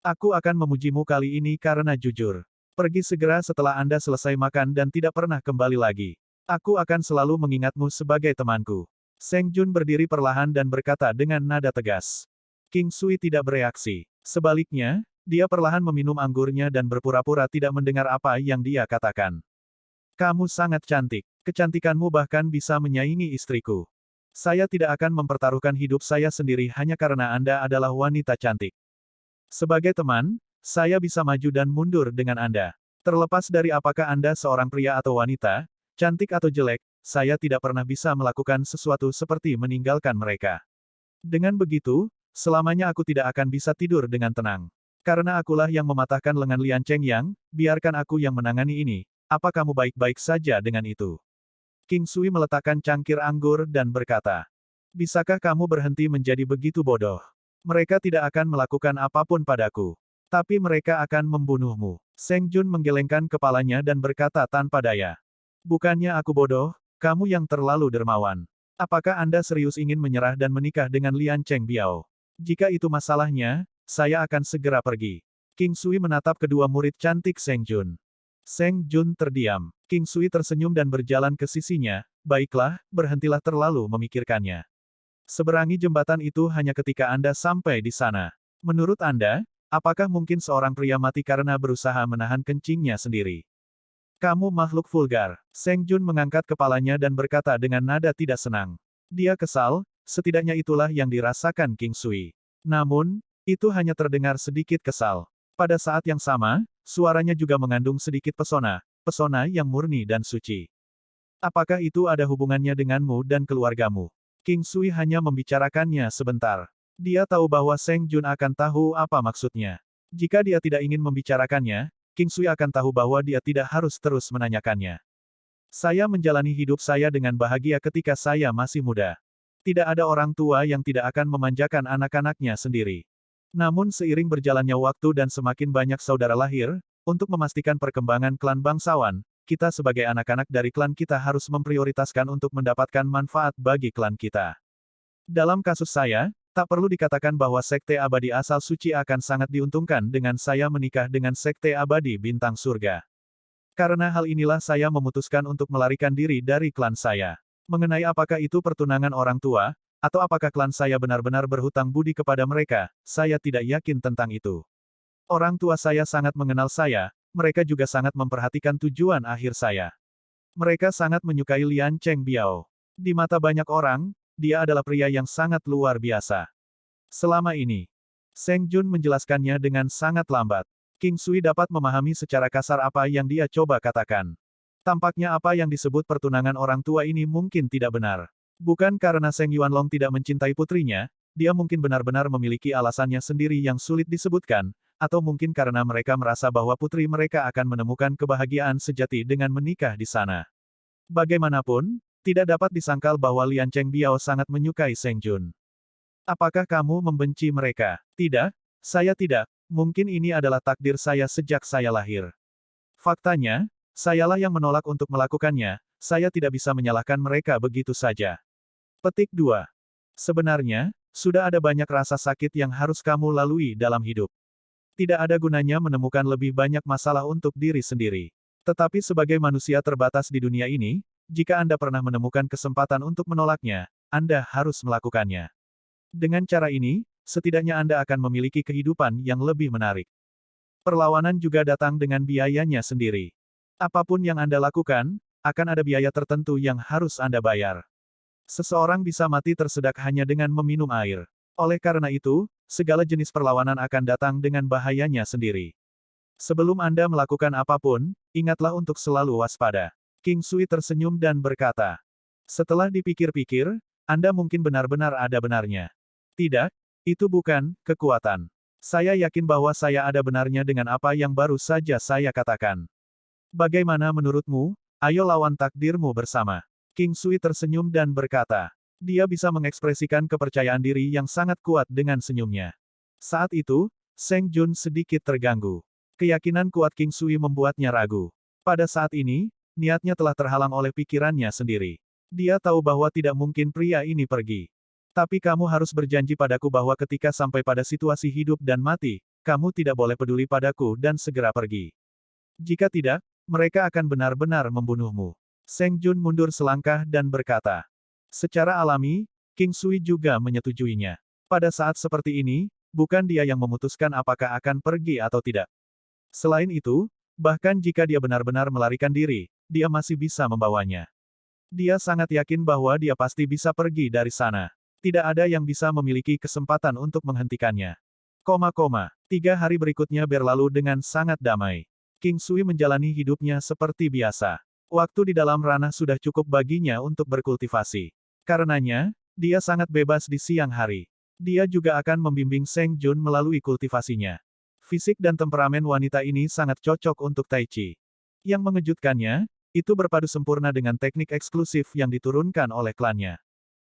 Aku akan memujimu kali ini karena jujur. Pergi segera setelah Anda selesai makan dan tidak pernah kembali lagi. Aku akan selalu mengingatmu sebagai temanku. Seng Jun berdiri perlahan dan berkata dengan nada tegas. King Sui tidak bereaksi. Sebaliknya, dia perlahan meminum anggurnya dan berpura-pura tidak mendengar apa yang dia katakan. Kamu sangat cantik. Kecantikanmu bahkan bisa menyaingi istriku. Saya tidak akan mempertaruhkan hidup saya sendiri hanya karena Anda adalah wanita cantik. Sebagai teman, saya bisa maju dan mundur dengan Anda. Terlepas dari apakah Anda seorang pria atau wanita, cantik atau jelek, saya tidak pernah bisa melakukan sesuatu seperti meninggalkan mereka. Dengan begitu, selamanya aku tidak akan bisa tidur dengan tenang. Karena akulah yang mematahkan lengan Lian Chengyang, biarkan aku yang menangani ini. Apa kamu baik-baik saja dengan itu? King Sui meletakkan cangkir anggur dan berkata, bisakah kamu berhenti menjadi begitu bodoh? Mereka tidak akan melakukan apapun padaku. Tapi mereka akan membunuhmu. Seng Jun menggelengkan kepalanya dan berkata tanpa daya. Bukannya aku bodoh, kamu yang terlalu dermawan. Apakah Anda serius ingin menyerah dan menikah dengan Lian Chengbiao? Jika itu masalahnya, saya akan segera pergi. King Sui menatap kedua murid cantik Seng Jun. Seng Jun terdiam. King Sui tersenyum dan berjalan ke sisinya. Baiklah, berhentilah terlalu memikirkannya. Seberangi jembatan itu hanya ketika Anda sampai di sana. Menurut Anda, apakah mungkin seorang pria mati karena berusaha menahan kencingnya sendiri? Kamu makhluk vulgar. Seng Jun mengangkat kepalanya dan berkata dengan nada tidak senang. Dia kesal, setidaknya itulah yang dirasakan King Sui. Namun, itu hanya terdengar sedikit kesal. Pada saat yang sama, suaranya juga mengandung sedikit pesona, pesona yang murni dan suci. Apakah itu ada hubungannya denganmu dan keluargamu? King Sui hanya membicarakannya sebentar. Dia tahu bahwa Seng Jun akan tahu apa maksudnya. Jika dia tidak ingin membicarakannya, King Sui akan tahu bahwa dia tidak harus terus menanyakannya. Saya menjalani hidup saya dengan bahagia ketika saya masih muda. Tidak ada orang tua yang tidak akan memanjakan anak-anaknya sendiri. Namun seiring berjalannya waktu dan semakin banyak saudara lahir, untuk memastikan perkembangan klan bangsawan, kita sebagai anak-anak dari klan kita harus memprioritaskan untuk mendapatkan manfaat bagi klan kita. Dalam kasus saya, tak perlu dikatakan bahwa Sekte Abadi asal suci akan sangat diuntungkan dengan saya menikah dengan Sekte Abadi Bintang Surga. Karena hal inilah saya memutuskan untuk melarikan diri dari klan saya. Mengenai apakah itu pertunangan orang tua, atau apakah klan saya benar-benar berhutang budi kepada mereka, saya tidak yakin tentang itu. Orang tua saya sangat mengenal saya, mereka juga sangat memperhatikan tujuan akhir saya. Mereka sangat menyukai Lian Chengbiao. Di mata banyak orang, dia adalah pria yang sangat luar biasa. Selama ini, Seng Jun menjelaskannya dengan sangat lambat. King Sui dapat memahami secara kasar apa yang dia coba katakan. Tampaknya apa yang disebut pertunangan orang tua ini mungkin tidak benar. Bukan karena Seng Yuanlong tidak mencintai putrinya, dia mungkin benar-benar memiliki alasannya sendiri yang sulit disebutkan, atau mungkin karena mereka merasa bahwa putri mereka akan menemukan kebahagiaan sejati dengan menikah di sana. Bagaimanapun, tidak dapat disangkal bahwa Lian Chengbiao sangat menyukai Seng Jun. Apakah kamu membenci mereka? Tidak, saya tidak. Mungkin ini adalah takdir saya sejak saya lahir. Faktanya, sayalah yang menolak untuk melakukannya, saya tidak bisa menyalahkan mereka begitu saja. Petik 2. Sebenarnya, sudah ada banyak rasa sakit yang harus kamu lalui dalam hidup. Tidak ada gunanya menemukan lebih banyak masalah untuk diri sendiri. Tetapi sebagai manusia terbatas di dunia ini, jika Anda pernah menemukan kesempatan untuk menolaknya, Anda harus melakukannya. Dengan cara ini, setidaknya Anda akan memiliki kehidupan yang lebih menarik. Perlawanan juga datang dengan biayanya sendiri. Apapun yang Anda lakukan, akan ada biaya tertentu yang harus Anda bayar. Seseorang bisa mati tersedak hanya dengan meminum air. Oleh karena itu, segala jenis perlawanan akan datang dengan bahayanya sendiri. Sebelum Anda melakukan apapun, ingatlah untuk selalu waspada. King Sui tersenyum dan berkata, setelah dipikir-pikir, Anda mungkin benar-benar ada benarnya. Tidak, itu bukan kekuatan. Saya yakin bahwa saya ada benarnya dengan apa yang baru saja saya katakan. Bagaimana menurutmu? Ayo lawan takdirmu bersama. King Sui tersenyum dan berkata, dia bisa mengekspresikan kepercayaan diri yang sangat kuat dengan senyumnya. Saat itu, Seng Jun sedikit terganggu. Keyakinan kuat King Sui membuatnya ragu. Pada saat ini, niatnya telah terhalang oleh pikirannya sendiri. Dia tahu bahwa tidak mungkin pria ini pergi. Tapi kamu harus berjanji padaku bahwa ketika sampai pada situasi hidup dan mati, kamu tidak boleh peduli padaku dan segera pergi. Jika tidak, mereka akan benar-benar membunuhmu. Seng Jun mundur selangkah dan berkata. Secara alami, King Sui juga menyetujuinya. Pada saat seperti ini, bukan dia yang memutuskan apakah akan pergi atau tidak. Selain itu, bahkan jika dia benar-benar melarikan diri, dia masih bisa membawanya. Dia sangat yakin bahwa dia pasti bisa pergi dari sana. Tidak ada yang bisa memiliki kesempatan untuk menghentikannya. 3 hari berikutnya berlalu dengan sangat damai. King Sui menjalani hidupnya seperti biasa. Waktu di dalam ranah sudah cukup baginya untuk berkultivasi. Karenanya, dia sangat bebas di siang hari. Dia juga akan membimbing Seng Jun melalui kultivasinya. Fisik dan temperamen wanita ini sangat cocok untuk Tai Chi. Yang mengejutkannya, itu berpadu sempurna dengan teknik eksklusif yang diturunkan oleh klannya.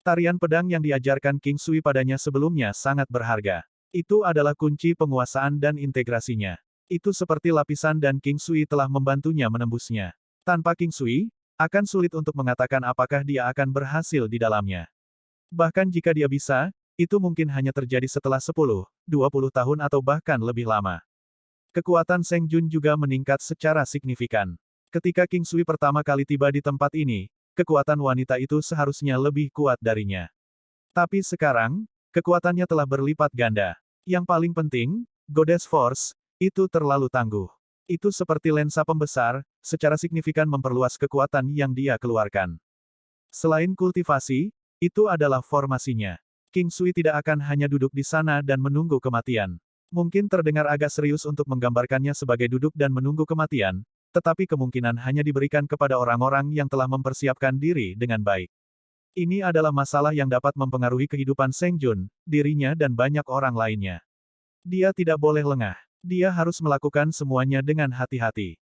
Tarian pedang yang diajarkan King Sui padanya sebelumnya sangat berharga. Itu adalah kunci penguasaan dan integrasinya. Itu seperti lapisan dan King Sui telah membantunya menembusnya. Tanpa King Sui, akan sulit untuk mengatakan apakah dia akan berhasil di dalamnya. Bahkan jika dia bisa, itu mungkin hanya terjadi setelah 10, 20 tahun atau bahkan lebih lama. Kekuatan Seng Jun juga meningkat secara signifikan. Ketika King Sui pertama kali tiba di tempat ini, kekuatan wanita itu seharusnya lebih kuat darinya. Tapi sekarang, kekuatannya telah berlipat ganda. Yang paling penting, Goddess Force, itu terlalu tangguh. Itu seperti lensa pembesar, secara signifikan memperluas kekuatan yang dia keluarkan. Selain kultivasi, itu adalah formasinya. King Sui tidak akan hanya duduk di sana dan menunggu kematian. Mungkin terdengar agak serius untuk menggambarkannya sebagai duduk dan menunggu kematian, tetapi kemungkinan hanya diberikan kepada orang-orang yang telah mempersiapkan diri dengan baik. Ini adalah masalah yang dapat mempengaruhi kehidupan Seng Jun, dirinya dan banyak orang lainnya. Dia tidak boleh lengah. Dia harus melakukan semuanya dengan hati-hati.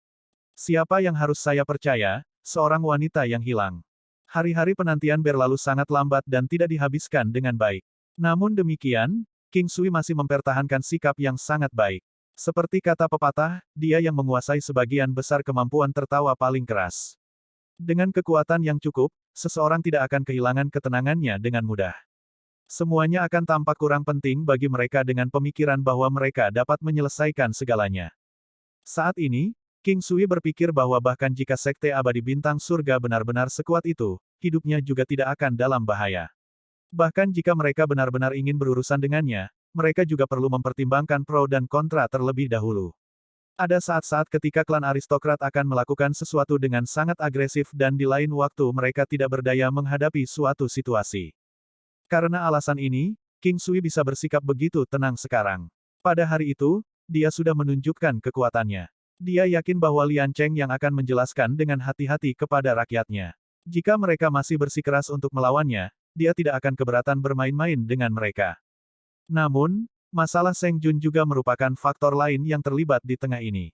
Siapa yang harus saya percaya? Seorang wanita yang hilang. Hari-hari penantian berlalu sangat lambat dan tidak dihabiskan dengan baik. Namun demikian, King Sui masih mempertahankan sikap yang sangat baik. Seperti kata pepatah, dia yang menguasai sebagian besar kemampuan tertawa paling keras. Dengan kekuatan yang cukup, seseorang tidak akan kehilangan ketenangannya dengan mudah. Semuanya akan tampak kurang penting bagi mereka dengan pemikiran bahwa mereka dapat menyelesaikan segalanya. Saat ini, King Sui berpikir bahwa bahkan jika Sekte Abadi Bintang Surga benar-benar sekuat itu, hidupnya juga tidak akan dalam bahaya. Bahkan jika mereka benar-benar ingin berurusan dengannya, mereka juga perlu mempertimbangkan pro dan kontra terlebih dahulu. Ada saat-saat ketika klan aristokrat akan melakukan sesuatu dengan sangat agresif dan di lain waktu mereka tidak berdaya menghadapi suatu situasi. Karena alasan ini, King Sui bisa bersikap begitu tenang sekarang. Pada hari itu, dia sudah menunjukkan kekuatannya. Dia yakin bahwa Lian Cheng yang akan menjelaskan dengan hati-hati kepada rakyatnya. Jika mereka masih bersikeras untuk melawannya, dia tidak akan keberatan bermain-main dengan mereka. Namun, masalah Seng Jun juga merupakan faktor lain yang terlibat di tengah ini.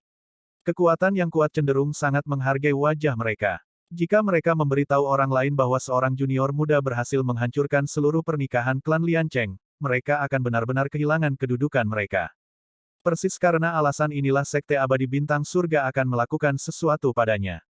Kekuatan yang kuat cenderung sangat menghargai wajah mereka. Jika mereka memberitahu orang lain bahwa seorang junior muda berhasil menghancurkan seluruh pernikahan klan Lian Cheng, mereka akan benar-benar kehilangan kedudukan mereka. Persis karena alasan inilah Sekte Abadi Bintang Surga akan melakukan sesuatu padanya.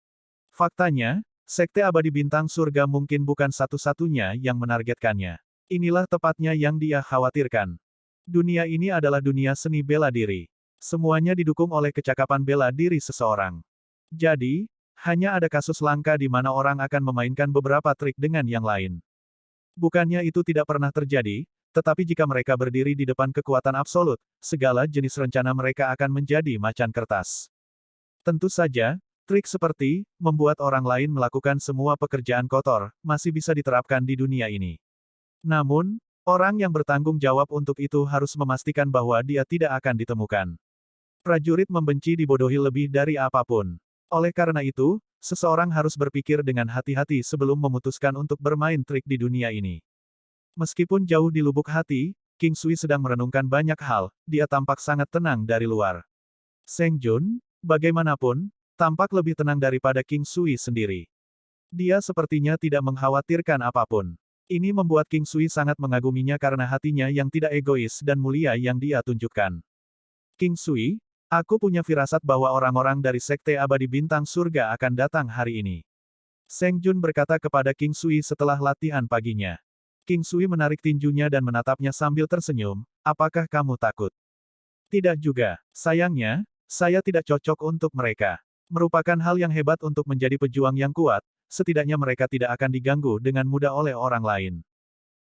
Faktanya, Sekte Abadi Bintang Surga mungkin bukan satu-satunya yang menargetkannya. Inilah tepatnya yang dia khawatirkan. Dunia ini adalah dunia seni bela diri. Semuanya didukung oleh kecakapan bela diri seseorang. Jadi, hanya ada kasus langka di mana orang akan memainkan beberapa trik dengan yang lain. Bukannya itu tidak pernah terjadi, tetapi jika mereka berdiri di depan kekuatan absolut, segala jenis rencana mereka akan menjadi macan kertas. Tentu saja, trik seperti membuat orang lain melakukan semua pekerjaan kotor masih bisa diterapkan di dunia ini. Namun, orang yang bertanggung jawab untuk itu harus memastikan bahwa dia tidak akan ditemukan. Prajurit membenci dibodohi lebih dari apapun. Oleh karena itu, seseorang harus berpikir dengan hati-hati sebelum memutuskan untuk bermain trik di dunia ini. Meskipun jauh di lubuk hati, King Sui sedang merenungkan banyak hal, dia tampak sangat tenang dari luar. Seng Jun, bagaimanapun, tampak lebih tenang daripada King Sui sendiri. Dia sepertinya tidak mengkhawatirkan apapun. Ini membuat King Sui sangat mengaguminya karena hatinya yang tidak egois dan mulia yang dia tunjukkan. King Sui, aku punya firasat bahwa orang-orang dari Sekte Abadi Bintang Surga akan datang hari ini. Seng Jun berkata kepada King Sui setelah latihan paginya. King Sui menarik tinjunya dan menatapnya sambil tersenyum, apakah kamu takut? Tidak juga. Sayangnya, saya tidak cocok untuk mereka. Merupakan hal yang hebat untuk menjadi pejuang yang kuat, setidaknya mereka tidak akan diganggu dengan mudah oleh orang lain.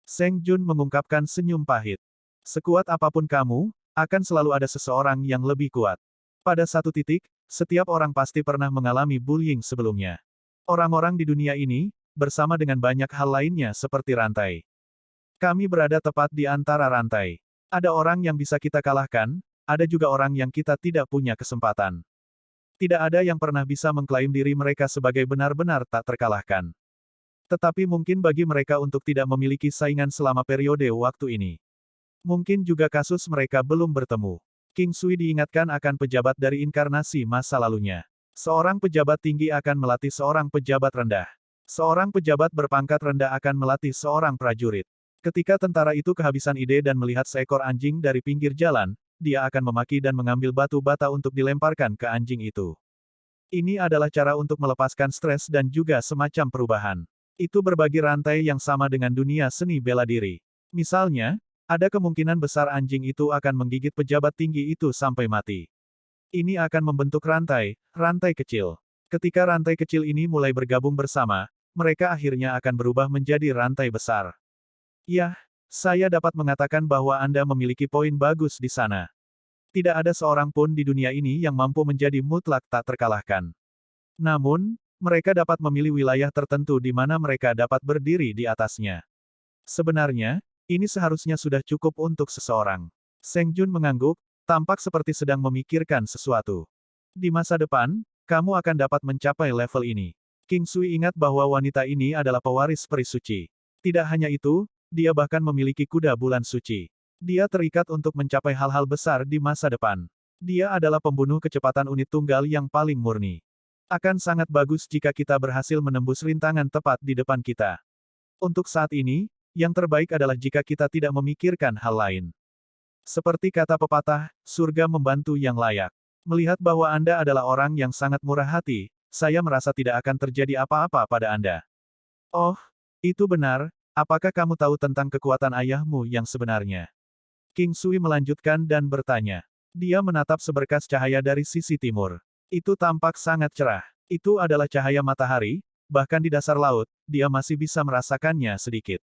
Seng Jun mengungkapkan senyum pahit. Sekuat apapun kamu, akan selalu ada seseorang yang lebih kuat. Pada satu titik, setiap orang pasti pernah mengalami bullying sebelumnya. Orang-orang di dunia ini, bersama dengan banyak hal lainnya seperti rantai. Kami berada tepat di antara rantai. Ada orang yang bisa kita kalahkan, ada juga orang yang kita tidak punya kesempatan. Tidak ada yang pernah bisa mengklaim diri mereka sebagai benar-benar tak terkalahkan. Tetapi mungkin bagi mereka untuk tidak memiliki saingan selama periode waktu ini. Mungkin juga kasus mereka belum bertemu. King Sui diingatkan akan pejabat dari inkarnasi masa lalunya. Seorang pejabat tinggi akan melatih seorang pejabat rendah. Seorang pejabat berpangkat rendah akan melatih seorang prajurit. Ketika tentara itu kehabisan ide dan melihat seekor anjing dari pinggir jalan, dia akan memaki dan mengambil batu bata untuk dilemparkan ke anjing itu. Ini adalah cara untuk melepaskan stres dan juga semacam perubahan. Itu berbagi rantai yang sama dengan dunia seni bela diri. Misalnya, ada kemungkinan besar anjing itu akan menggigit pejabat tinggi itu sampai mati. Ini akan membentuk rantai kecil. Ketika rantai kecil ini mulai bergabung bersama, mereka akhirnya akan berubah menjadi rantai besar. Yah, saya dapat mengatakan bahwa Anda memiliki poin bagus di sana. Tidak ada seorang pun di dunia ini yang mampu menjadi mutlak tak terkalahkan. Namun, mereka dapat memilih wilayah tertentu di mana mereka dapat berdiri di atasnya. Sebenarnya, ini seharusnya sudah cukup untuk seseorang. Seng Jun mengangguk, tampak seperti sedang memikirkan sesuatu. Di masa depan, kamu akan dapat mencapai level ini. King Sui ingat bahwa wanita ini adalah pewaris peri suci. Tidak hanya itu, dia bahkan memiliki kuda bulan suci. Dia terikat untuk mencapai hal-hal besar di masa depan. Dia adalah pembunuh kecepatan unit tunggal yang paling murni. Akan sangat bagus jika kita berhasil menembus rintangan tepat di depan kita. Untuk saat ini, yang terbaik adalah jika kita tidak memikirkan hal lain. Seperti kata pepatah, surga membantu yang layak. Melihat bahwa Anda adalah orang yang sangat murah hati, saya merasa tidak akan terjadi apa-apa pada Anda. Oh, itu benar, apakah kamu tahu tentang kekuatan ayahmu yang sebenarnya? King Sui melanjutkan dan bertanya. Dia menatap seberkas cahaya dari sisi timur. Itu tampak sangat cerah. Itu adalah cahaya matahari, bahkan di dasar laut, dia masih bisa merasakannya sedikit.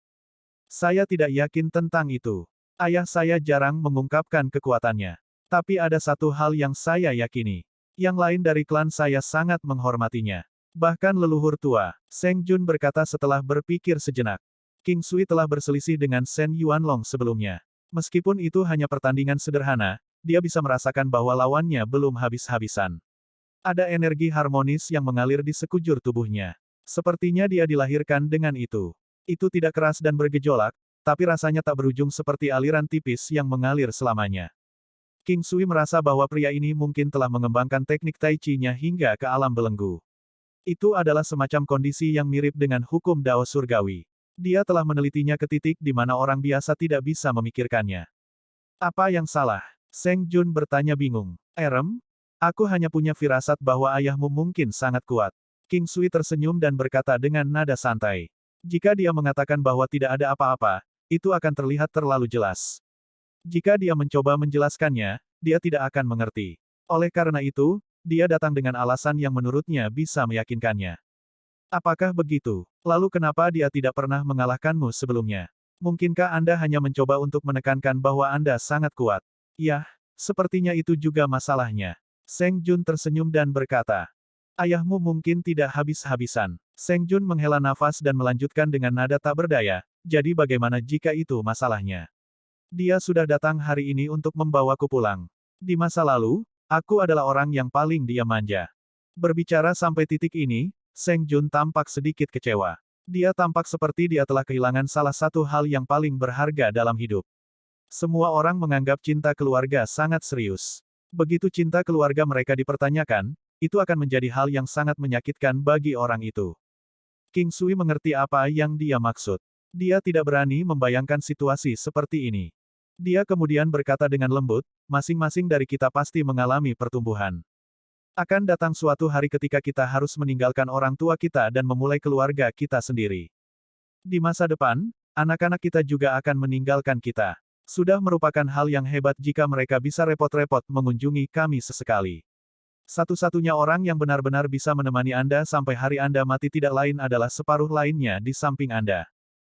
Saya tidak yakin tentang itu. Ayah saya jarang mengungkapkan kekuatannya. Tapi ada satu hal yang saya yakini. Yang lain dari klan saya sangat menghormatinya. Bahkan leluhur tua, Seng Jun berkata setelah berpikir sejenak. King Sui telah berselisih dengan Shen Yuanlong sebelumnya. Meskipun itu hanya pertandingan sederhana, dia bisa merasakan bahwa lawannya belum habis-habisan. Ada energi harmonis yang mengalir di sekujur tubuhnya. Sepertinya dia dilahirkan dengan itu. Itu tidak keras dan bergejolak, tapi rasanya tak berujung seperti aliran tipis yang mengalir selamanya. King Sui merasa bahwa pria ini mungkin telah mengembangkan teknik Tai Chi-nya hingga ke alam belenggu. Itu adalah semacam kondisi yang mirip dengan hukum Dao Surgawi. Dia telah menelitinya ke titik di mana orang biasa tidak bisa memikirkannya. Apa yang salah? Seng Jun bertanya bingung. Erem? Aku hanya punya firasat bahwa ayahmu mungkin sangat kuat. King Sui tersenyum dan berkata dengan nada santai. Jika dia mengatakan bahwa tidak ada apa-apa, itu akan terlihat terlalu jelas. Jika dia mencoba menjelaskannya, dia tidak akan mengerti. Oleh karena itu, dia datang dengan alasan yang menurutnya bisa meyakinkannya. Apakah begitu? Lalu kenapa dia tidak pernah mengalahkanmu sebelumnya? Mungkinkah Anda hanya mencoba untuk menekankan bahwa Anda sangat kuat? Yah, sepertinya itu juga masalahnya. Seng Jun tersenyum dan berkata, ayahmu mungkin tidak habis-habisan. Seng Jun menghela nafas dan melanjutkan dengan nada tak berdaya, jadi bagaimana jika itu masalahnya? Dia sudah datang hari ini untuk membawaku pulang. Di masa lalu, aku adalah orang yang paling dia manja. Berbicara sampai titik ini, Seng Jun tampak sedikit kecewa. Dia tampak seperti dia telah kehilangan salah satu hal yang paling berharga dalam hidup. Semua orang menganggap cinta keluarga sangat serius. Begitu cinta keluarga mereka dipertanyakan, itu akan menjadi hal yang sangat menyakitkan bagi orang itu. King Sui mengerti apa yang dia maksud. Dia tidak berani membayangkan situasi seperti ini. Dia kemudian berkata dengan lembut, masing-masing dari kita pasti mengalami pertumbuhan. Akan datang suatu hari ketika kita harus meninggalkan orang tua kita dan memulai keluarga kita sendiri. Di masa depan, anak-anak kita juga akan meninggalkan kita. Sudah merupakan hal yang hebat jika mereka bisa repot-repot mengunjungi kami sesekali. Satu-satunya orang yang benar-benar bisa menemani Anda sampai hari Anda mati tidak lain adalah separuh lainnya di samping Anda.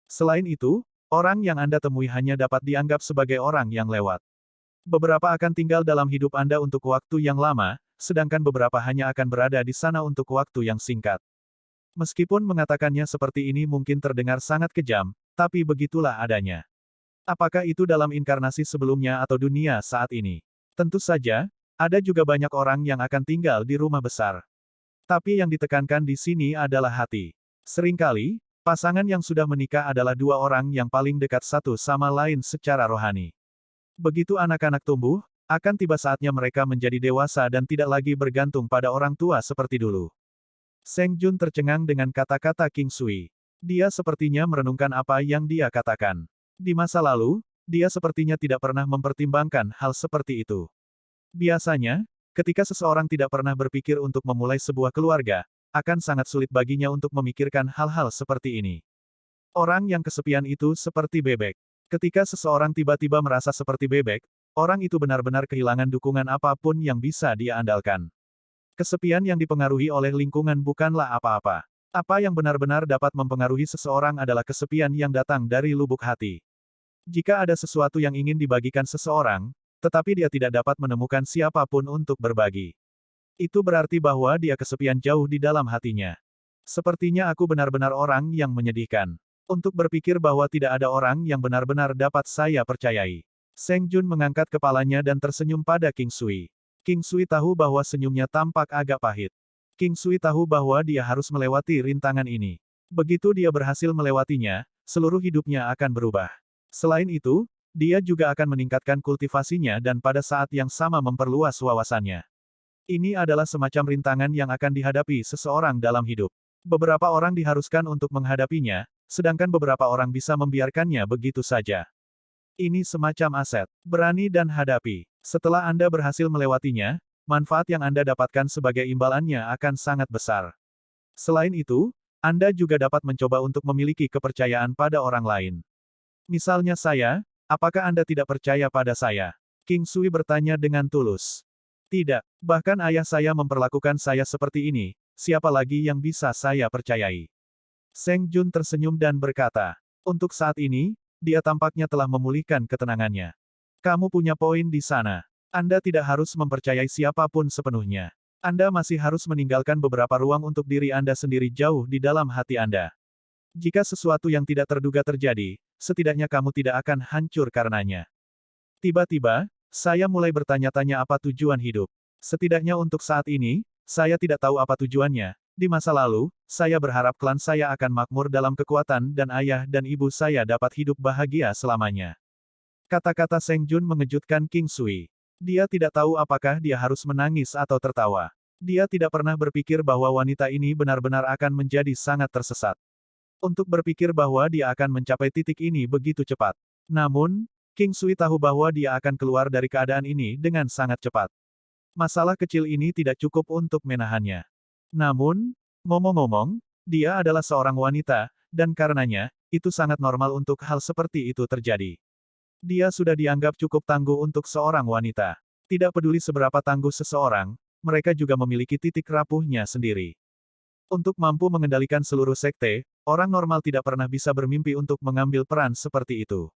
Selain itu, orang yang Anda temui hanya dapat dianggap sebagai orang yang lewat. Beberapa akan tinggal dalam hidup Anda untuk waktu yang lama, sedangkan beberapa hanya akan berada di sana untuk waktu yang singkat. Meskipun mengatakannya seperti ini mungkin terdengar sangat kejam, tapi begitulah adanya. Apakah itu dalam inkarnasi sebelumnya atau dunia saat ini? Tentu saja, ada juga banyak orang yang akan tinggal di rumah besar. Tapi yang ditekankan di sini adalah hati. Seringkali, pasangan yang sudah menikah adalah dua orang yang paling dekat satu sama lain secara rohani. Begitu anak-anak tumbuh, Akan tiba saatnya mereka menjadi dewasa dan tidak lagi bergantung pada orang tua seperti dulu. Seng Jun tercengang dengan kata-kata King Sui. Dia sepertinya merenungkan apa yang dia katakan. Di masa lalu, dia sepertinya tidak pernah mempertimbangkan hal seperti itu. Biasanya, ketika seseorang tidak pernah berpikir untuk memulai sebuah keluarga, akan sangat sulit baginya untuk memikirkan hal-hal seperti ini. Orang yang kesepian itu seperti bebek. Ketika seseorang tiba-tiba merasa seperti bebek, orang itu benar-benar kehilangan dukungan apapun yang bisa dia andalkan. Kesepian yang dipengaruhi oleh lingkungan bukanlah apa-apa. Apa yang benar-benar dapat mempengaruhi seseorang adalah kesepian yang datang dari lubuk hati. Jika ada sesuatu yang ingin dibagikan seseorang, tetapi dia tidak dapat menemukan siapapun untuk berbagi. Itu berarti bahwa dia kesepian jauh di dalam hatinya. Sepertinya aku benar-benar orang yang menyedihkan. Untuk berpikir bahwa tidak ada orang yang benar-benar dapat saya percayai. Seng Jun mengangkat kepalanya dan tersenyum pada King Sui. King Sui tahu bahwa senyumnya tampak agak pahit. King Sui tahu bahwa dia harus melewati rintangan ini. Begitu dia berhasil melewatinya, seluruh hidupnya akan berubah. Selain itu, dia juga akan meningkatkan kultivasinya dan pada saat yang sama memperluas wawasannya. Ini adalah semacam rintangan yang akan dihadapi seseorang dalam hidup. Beberapa orang diharuskan untuk menghadapinya, sedangkan beberapa orang bisa membiarkannya begitu saja. Ini semacam aset. Berani dan hadapi. Setelah Anda berhasil melewatinya, manfaat yang Anda dapatkan sebagai imbalannya akan sangat besar. Selain itu, Anda juga dapat mencoba untuk memiliki kepercayaan pada orang lain. Misalnya saya, apakah Anda tidak percaya pada saya? King Sui bertanya dengan tulus. Tidak, bahkan ayah saya memperlakukan saya seperti ini, siapa lagi yang bisa saya percayai? Seng Jun tersenyum dan berkata, untuk saat ini, dia tampaknya telah memulihkan ketenangannya. Kamu punya poin di sana. Anda tidak harus mempercayai siapapun sepenuhnya. Anda masih harus meninggalkan beberapa ruang untuk diri Anda sendiri jauh di dalam hati Anda. Jika sesuatu yang tidak terduga terjadi, setidaknya kamu tidak akan hancur karenanya. Tiba-tiba, saya mulai bertanya-tanya apa tujuan hidup. Setidaknya untuk saat ini, saya tidak tahu apa tujuannya. Di masa lalu, saya berharap klan saya akan makmur dalam kekuatan dan ayah dan ibu saya dapat hidup bahagia selamanya. Kata-kata Seng Jun mengejutkan King Sui. Dia tidak tahu apakah dia harus menangis atau tertawa. Dia tidak pernah berpikir bahwa wanita ini benar-benar akan menjadi sangat tersesat. Untuk berpikir bahwa dia akan mencapai titik ini begitu cepat. Namun, King Sui tahu bahwa dia akan keluar dari keadaan ini dengan sangat cepat. Masalah kecil ini tidak cukup untuk menahannya. Namun, ngomong-ngomong, dia adalah seorang wanita, dan karenanya, itu sangat normal untuk hal seperti itu terjadi. Dia sudah dianggap cukup tangguh untuk seorang wanita. Tidak peduli seberapa tangguh seseorang, mereka juga memiliki titik rapuhnya sendiri. Untuk mampu mengendalikan seluruh sekte, orang normal tidak pernah bisa bermimpi untuk mengambil peran seperti itu.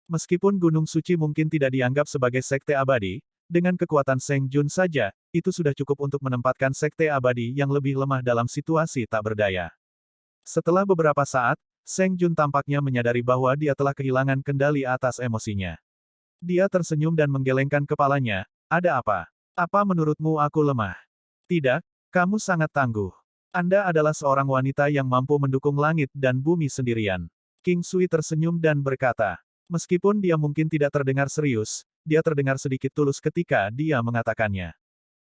Meskipun Gunung Suci mungkin tidak dianggap sebagai sekte abadi, dengan kekuatan Seng Jun saja, itu sudah cukup untuk menempatkan sekte abadi yang lebih lemah dalam situasi tak berdaya. Setelah beberapa saat, Seng Jun tampaknya menyadari bahwa dia telah kehilangan kendali atas emosinya. Dia tersenyum dan menggelengkan kepalanya, ada apa? Apa menurutmu aku lemah? Tidak, kamu sangat tangguh. Anda adalah seorang wanita yang mampu mendukung langit dan bumi sendirian. King Sui tersenyum dan berkata, meskipun dia mungkin tidak terdengar serius, dia terdengar sedikit tulus ketika dia mengatakannya.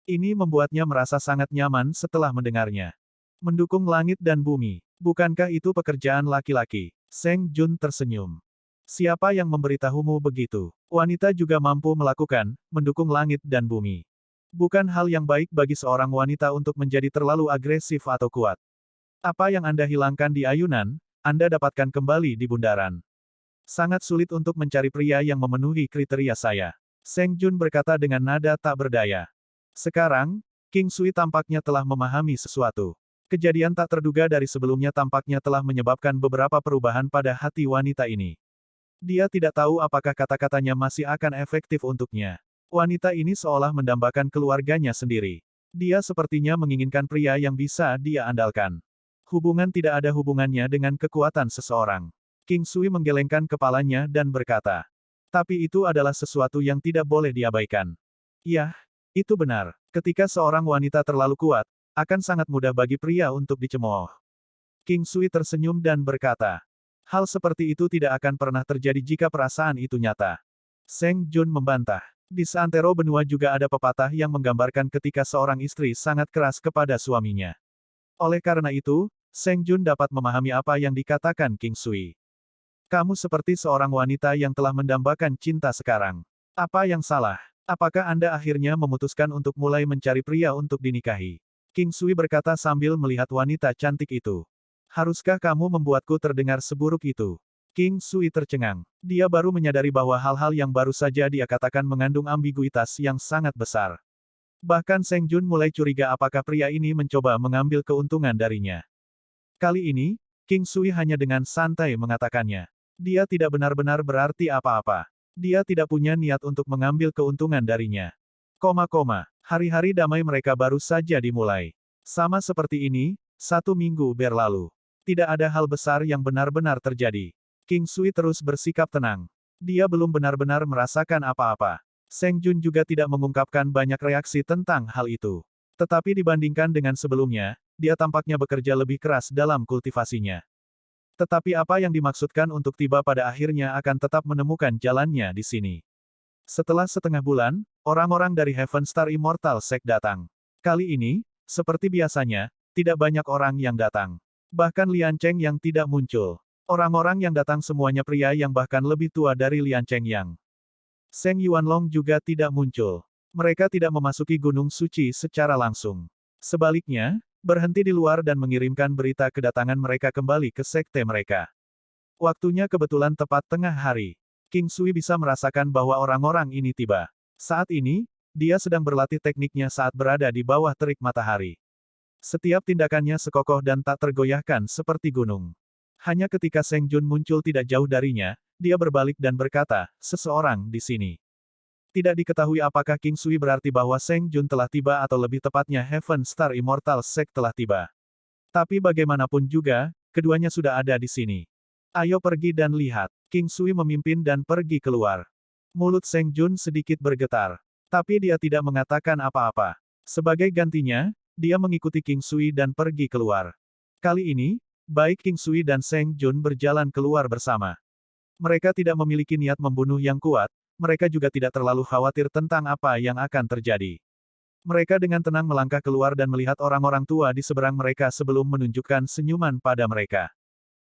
Ini membuatnya merasa sangat nyaman setelah mendengarnya. Mendukung langit dan bumi. Bukankah itu pekerjaan laki-laki? Seng Jun tersenyum. Siapa yang memberitahumu begitu? Wanita juga mampu melakukan, mendukung langit dan bumi. Bukan hal yang baik bagi seorang wanita untuk menjadi terlalu agresif atau kuat. Apa yang Anda hilangkan di ayunan, Anda dapatkan kembali di bundaran. Sangat sulit untuk mencari pria yang memenuhi kriteria saya. Seng Jun berkata dengan nada tak berdaya. Sekarang, King Sui tampaknya telah memahami sesuatu. Kejadian tak terduga dari sebelumnya tampaknya telah menyebabkan beberapa perubahan pada hati wanita ini. Dia tidak tahu apakah kata-katanya masih akan efektif untuknya. Wanita ini seolah mendambakan keluarganya sendiri. Dia sepertinya menginginkan pria yang bisa dia andalkan. Hubungan tidak ada hubungannya dengan kekuatan seseorang. King Sui menggelengkan kepalanya dan berkata, tapi itu adalah sesuatu yang tidak boleh diabaikan. Yah, itu benar. Ketika seorang wanita terlalu kuat, akan sangat mudah bagi pria untuk dicemooh. King Sui tersenyum dan berkata, hal seperti itu tidak akan pernah terjadi jika perasaan itu nyata. Seng Jun membantah. Di seantero benua juga ada pepatah yang menggambarkan ketika seorang istri sangat keras kepada suaminya. Oleh karena itu, Seng Jun dapat memahami apa yang dikatakan King Sui. Kamu seperti seorang wanita yang telah mendambakan cinta sekarang. Apa yang salah? Apakah Anda akhirnya memutuskan untuk mulai mencari pria untuk dinikahi? King Sui berkata sambil melihat wanita cantik itu. Haruskah kamu membuatku terdengar seburuk itu? King Sui tercengang. Dia baru menyadari bahwa hal-hal yang baru saja dia katakan mengandung ambiguitas yang sangat besar. Bahkan Seng Jun mulai curiga apakah pria ini mencoba mengambil keuntungan darinya. Kali ini, King Sui hanya dengan santai mengatakannya. Dia tidak benar-benar berarti apa-apa. Dia tidak punya niat untuk mengambil keuntungan darinya. Hari-hari damai mereka baru saja dimulai. Sama seperti ini, 1 minggu berlalu. Tidak ada hal besar yang benar-benar terjadi. King Sui terus bersikap tenang. Dia belum benar-benar merasakan apa-apa. Seng Jun juga tidak mengungkapkan banyak reaksi tentang hal itu. Tetapi dibandingkan dengan sebelumnya, dia tampaknya bekerja lebih keras dalam kultivasinya. Tetapi apa yang dimaksudkan untuk tiba pada akhirnya akan tetap menemukan jalannya di sini. Setelah setengah bulan, orang-orang dari Heaven Star Immortal Sect datang. Kali ini, seperti biasanya, tidak banyak orang yang datang. Bahkan Lian Cheng yang tidak muncul. Orang-orang yang datang semuanya pria yang bahkan lebih tua dari Lian Cheng Yang. Seng Yuanlong juga tidak muncul. Mereka tidak memasuki Gunung Suci secara langsung. Sebaliknya, berhenti di luar dan mengirimkan berita kedatangan mereka kembali ke sekte mereka. Waktunya kebetulan tepat tengah hari. King Sui bisa merasakan bahwa orang-orang ini tiba. Saat ini, dia sedang berlatih tekniknya saat berada di bawah terik matahari. Setiap tindakannya sekokoh dan tak tergoyahkan seperti gunung. Hanya ketika Seng Jun muncul tidak jauh darinya, dia berbalik dan berkata, seseorang di sini. Tidak diketahui apakah King Sui berarti bahwa Seng Jun telah tiba atau lebih tepatnya Heaven Star Immortal Sect telah tiba. Tapi bagaimanapun juga, keduanya sudah ada di sini. Ayo pergi dan lihat. King Sui memimpin dan pergi keluar. Mulut Seng Jun sedikit bergetar. Tapi dia tidak mengatakan apa-apa. Sebagai gantinya, dia mengikuti King Sui dan pergi keluar. Kali ini, baik King Sui dan Seng Jun berjalan keluar bersama. Mereka tidak memiliki niat membunuh yang kuat, mereka juga tidak terlalu khawatir tentang apa yang akan terjadi. Mereka dengan tenang melangkah keluar dan melihat orang-orang tua di seberang mereka sebelum menunjukkan senyuman pada mereka.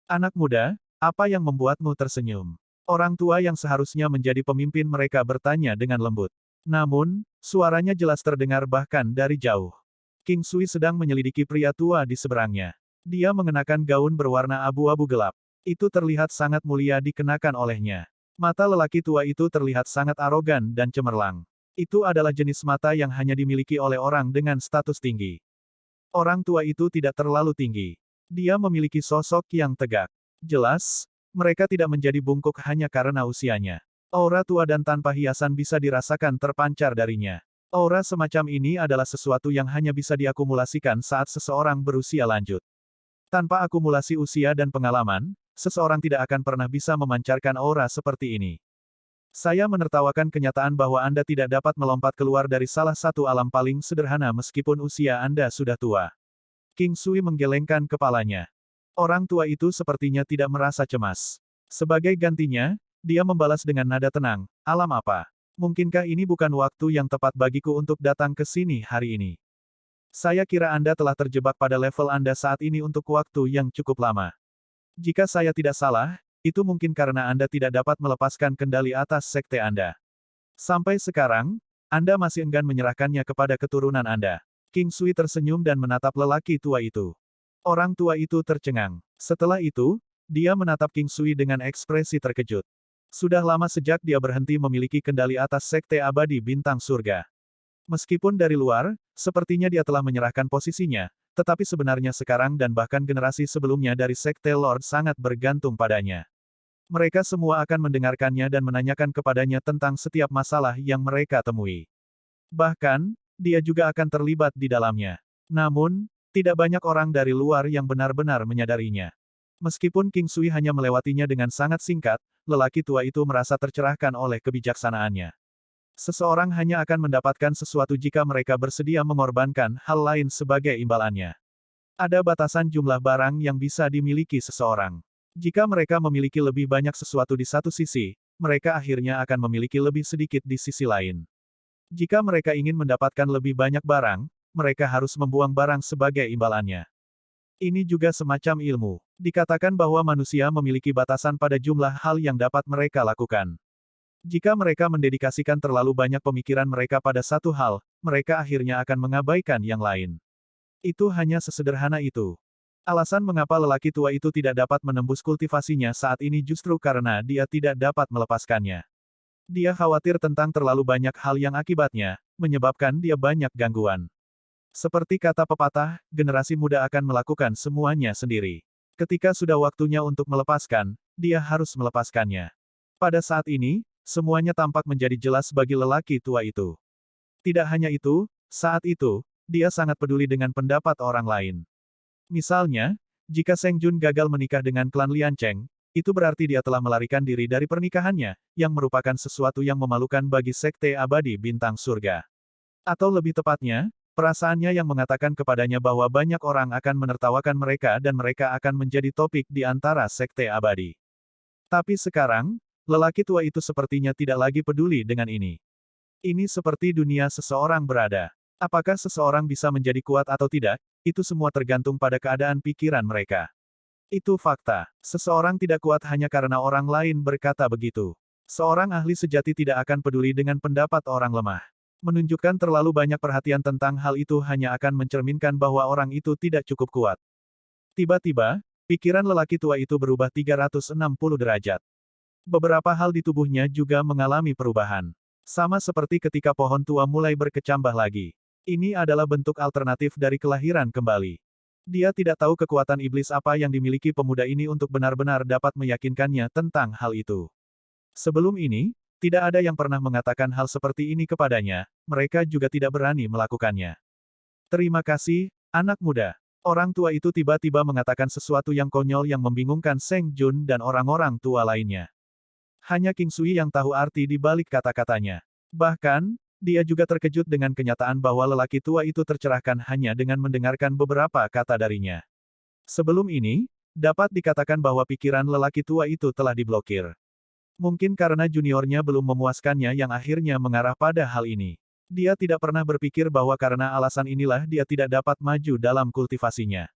Anak muda, apa yang membuatmu tersenyum? Orang tua yang seharusnya menjadi pemimpin mereka bertanya dengan lembut. Namun, suaranya jelas terdengar bahkan dari jauh. King Sui sedang menyelidiki pria tua di seberangnya. Dia mengenakan gaun berwarna abu-abu gelap. Itu terlihat sangat mulia dikenakan olehnya. Mata lelaki tua itu terlihat sangat arogan dan cemerlang. Itu adalah jenis mata yang hanya dimiliki oleh orang dengan status tinggi. Orang tua itu tidak terlalu tinggi. Dia memiliki sosok yang tegak. Jelas, mereka tidak menjadi bungkuk hanya karena usianya. Aura tua dan tanpa hiasan bisa dirasakan terpancar darinya. Aura semacam ini adalah sesuatu yang hanya bisa diakumulasikan saat seseorang berusia lanjut. Tanpa akumulasi usia dan pengalaman, seseorang tidak akan pernah bisa memancarkan aura seperti ini. Saya menertawakan kenyataan bahwa Anda tidak dapat melompat keluar dari salah satu alam paling sederhana meskipun usia Anda sudah tua. King Sui menggelengkan kepalanya. Orang tua itu sepertinya tidak merasa cemas. Sebagai gantinya, dia membalas dengan nada tenang, alam apa? Mungkinkah ini bukan waktu yang tepat bagiku untuk datang ke sini hari ini? Saya kira Anda telah terjebak pada level Anda saat ini untuk waktu yang cukup lama. Jika saya tidak salah, itu mungkin karena Anda tidak dapat melepaskan kendali atas sekte Anda. Sampai sekarang, Anda masih enggan menyerahkannya kepada keturunan Anda. King Sui tersenyum dan menatap lelaki tua itu. Orang tua itu tercengang. Setelah itu, dia menatap King Sui dengan ekspresi terkejut. Sudah lama sejak dia berhenti memiliki kendali atas sekte abadi bintang surga. Meskipun dari luar, sepertinya dia telah menyerahkan posisinya, tetapi sebenarnya sekarang dan bahkan generasi sebelumnya dari sekte Lord sangat bergantung padanya. Mereka semua akan mendengarkannya dan menanyakan kepadanya tentang setiap masalah yang mereka temui. Bahkan, dia juga akan terlibat di dalamnya. Namun, tidak banyak orang dari luar yang benar-benar menyadarinya. Meskipun King Sui hanya melewatinya dengan sangat singkat, lelaki tua itu merasa tercerahkan oleh kebijaksanaannya. Seseorang hanya akan mendapatkan sesuatu jika mereka bersedia mengorbankan hal lain sebagai imbalannya. Ada batasan jumlah barang yang bisa dimiliki seseorang. Jika mereka memiliki lebih banyak sesuatu di satu sisi, mereka akhirnya akan memiliki lebih sedikit di sisi lain. Jika mereka ingin mendapatkan lebih banyak barang, mereka harus membuang barang sebagai imbalannya. Ini juga semacam ilmu. Dikatakan bahwa manusia memiliki batasan pada jumlah hal yang dapat mereka lakukan. Jika mereka mendedikasikan terlalu banyak pemikiran mereka pada satu hal, mereka akhirnya akan mengabaikan yang lain. Itu hanya sesederhana itu. Alasan mengapa lelaki tua itu tidak dapat menembus kultivasinya saat ini justru karena dia tidak dapat melepaskannya. Dia khawatir tentang terlalu banyak hal yang akibatnya, menyebabkan dia banyak gangguan. Seperti kata pepatah, generasi muda akan melakukan semuanya sendiri. Ketika sudah waktunya untuk melepaskan, dia harus melepaskannya. Pada saat ini, semuanya tampak menjadi jelas bagi lelaki tua itu. Tidak hanya itu, saat itu, dia sangat peduli dengan pendapat orang lain. Misalnya, jika Seng Jun gagal menikah dengan klan Lian Cheng, itu berarti dia telah melarikan diri dari pernikahannya, yang merupakan sesuatu yang memalukan bagi Sekte Abadi Bintang Surga. Atau lebih tepatnya, perasaannya yang mengatakan kepadanya bahwa banyak orang akan menertawakan mereka dan mereka akan menjadi topik di antara Sekte Abadi. Tapi sekarang, lelaki tua itu sepertinya tidak lagi peduli dengan ini. Ini seperti dunia seseorang berada. Apakah seseorang bisa menjadi kuat atau tidak, itu semua tergantung pada keadaan pikiran mereka. Itu fakta. Seseorang tidak kuat hanya karena orang lain berkata begitu. Seorang ahli sejati tidak akan peduli dengan pendapat orang lemah. Menunjukkan terlalu banyak perhatian tentang hal itu hanya akan mencerminkan bahwa orang itu tidak cukup kuat. Tiba-tiba, pikiran lelaki tua itu berubah 360 derajat. Beberapa hal di tubuhnya juga mengalami perubahan. Sama seperti ketika pohon tua mulai berkecambah lagi. Ini adalah bentuk alternatif dari kelahiran kembali. Dia tidak tahu kekuatan iblis apa yang dimiliki pemuda ini untuk benar-benar dapat meyakinkannya tentang hal itu. Sebelum ini, tidak ada yang pernah mengatakan hal seperti ini kepadanya, mereka juga tidak berani melakukannya. Terima kasih, anak muda. Orang tua itu tiba-tiba mengatakan sesuatu yang konyol yang membingungkan Seng Jun dan orang-orang tua lainnya. Hanya King Sui yang tahu arti di balik kata-katanya. Bahkan, dia juga terkejut dengan kenyataan bahwa lelaki tua itu tercerahkan hanya dengan mendengarkan beberapa kata darinya. Sebelum ini, dapat dikatakan bahwa pikiran lelaki tua itu telah diblokir. Mungkin karena juniornya belum memuaskannya yang akhirnya mengarah pada hal ini. Dia tidak pernah berpikir bahwa karena alasan inilah dia tidak dapat maju dalam kultivasinya.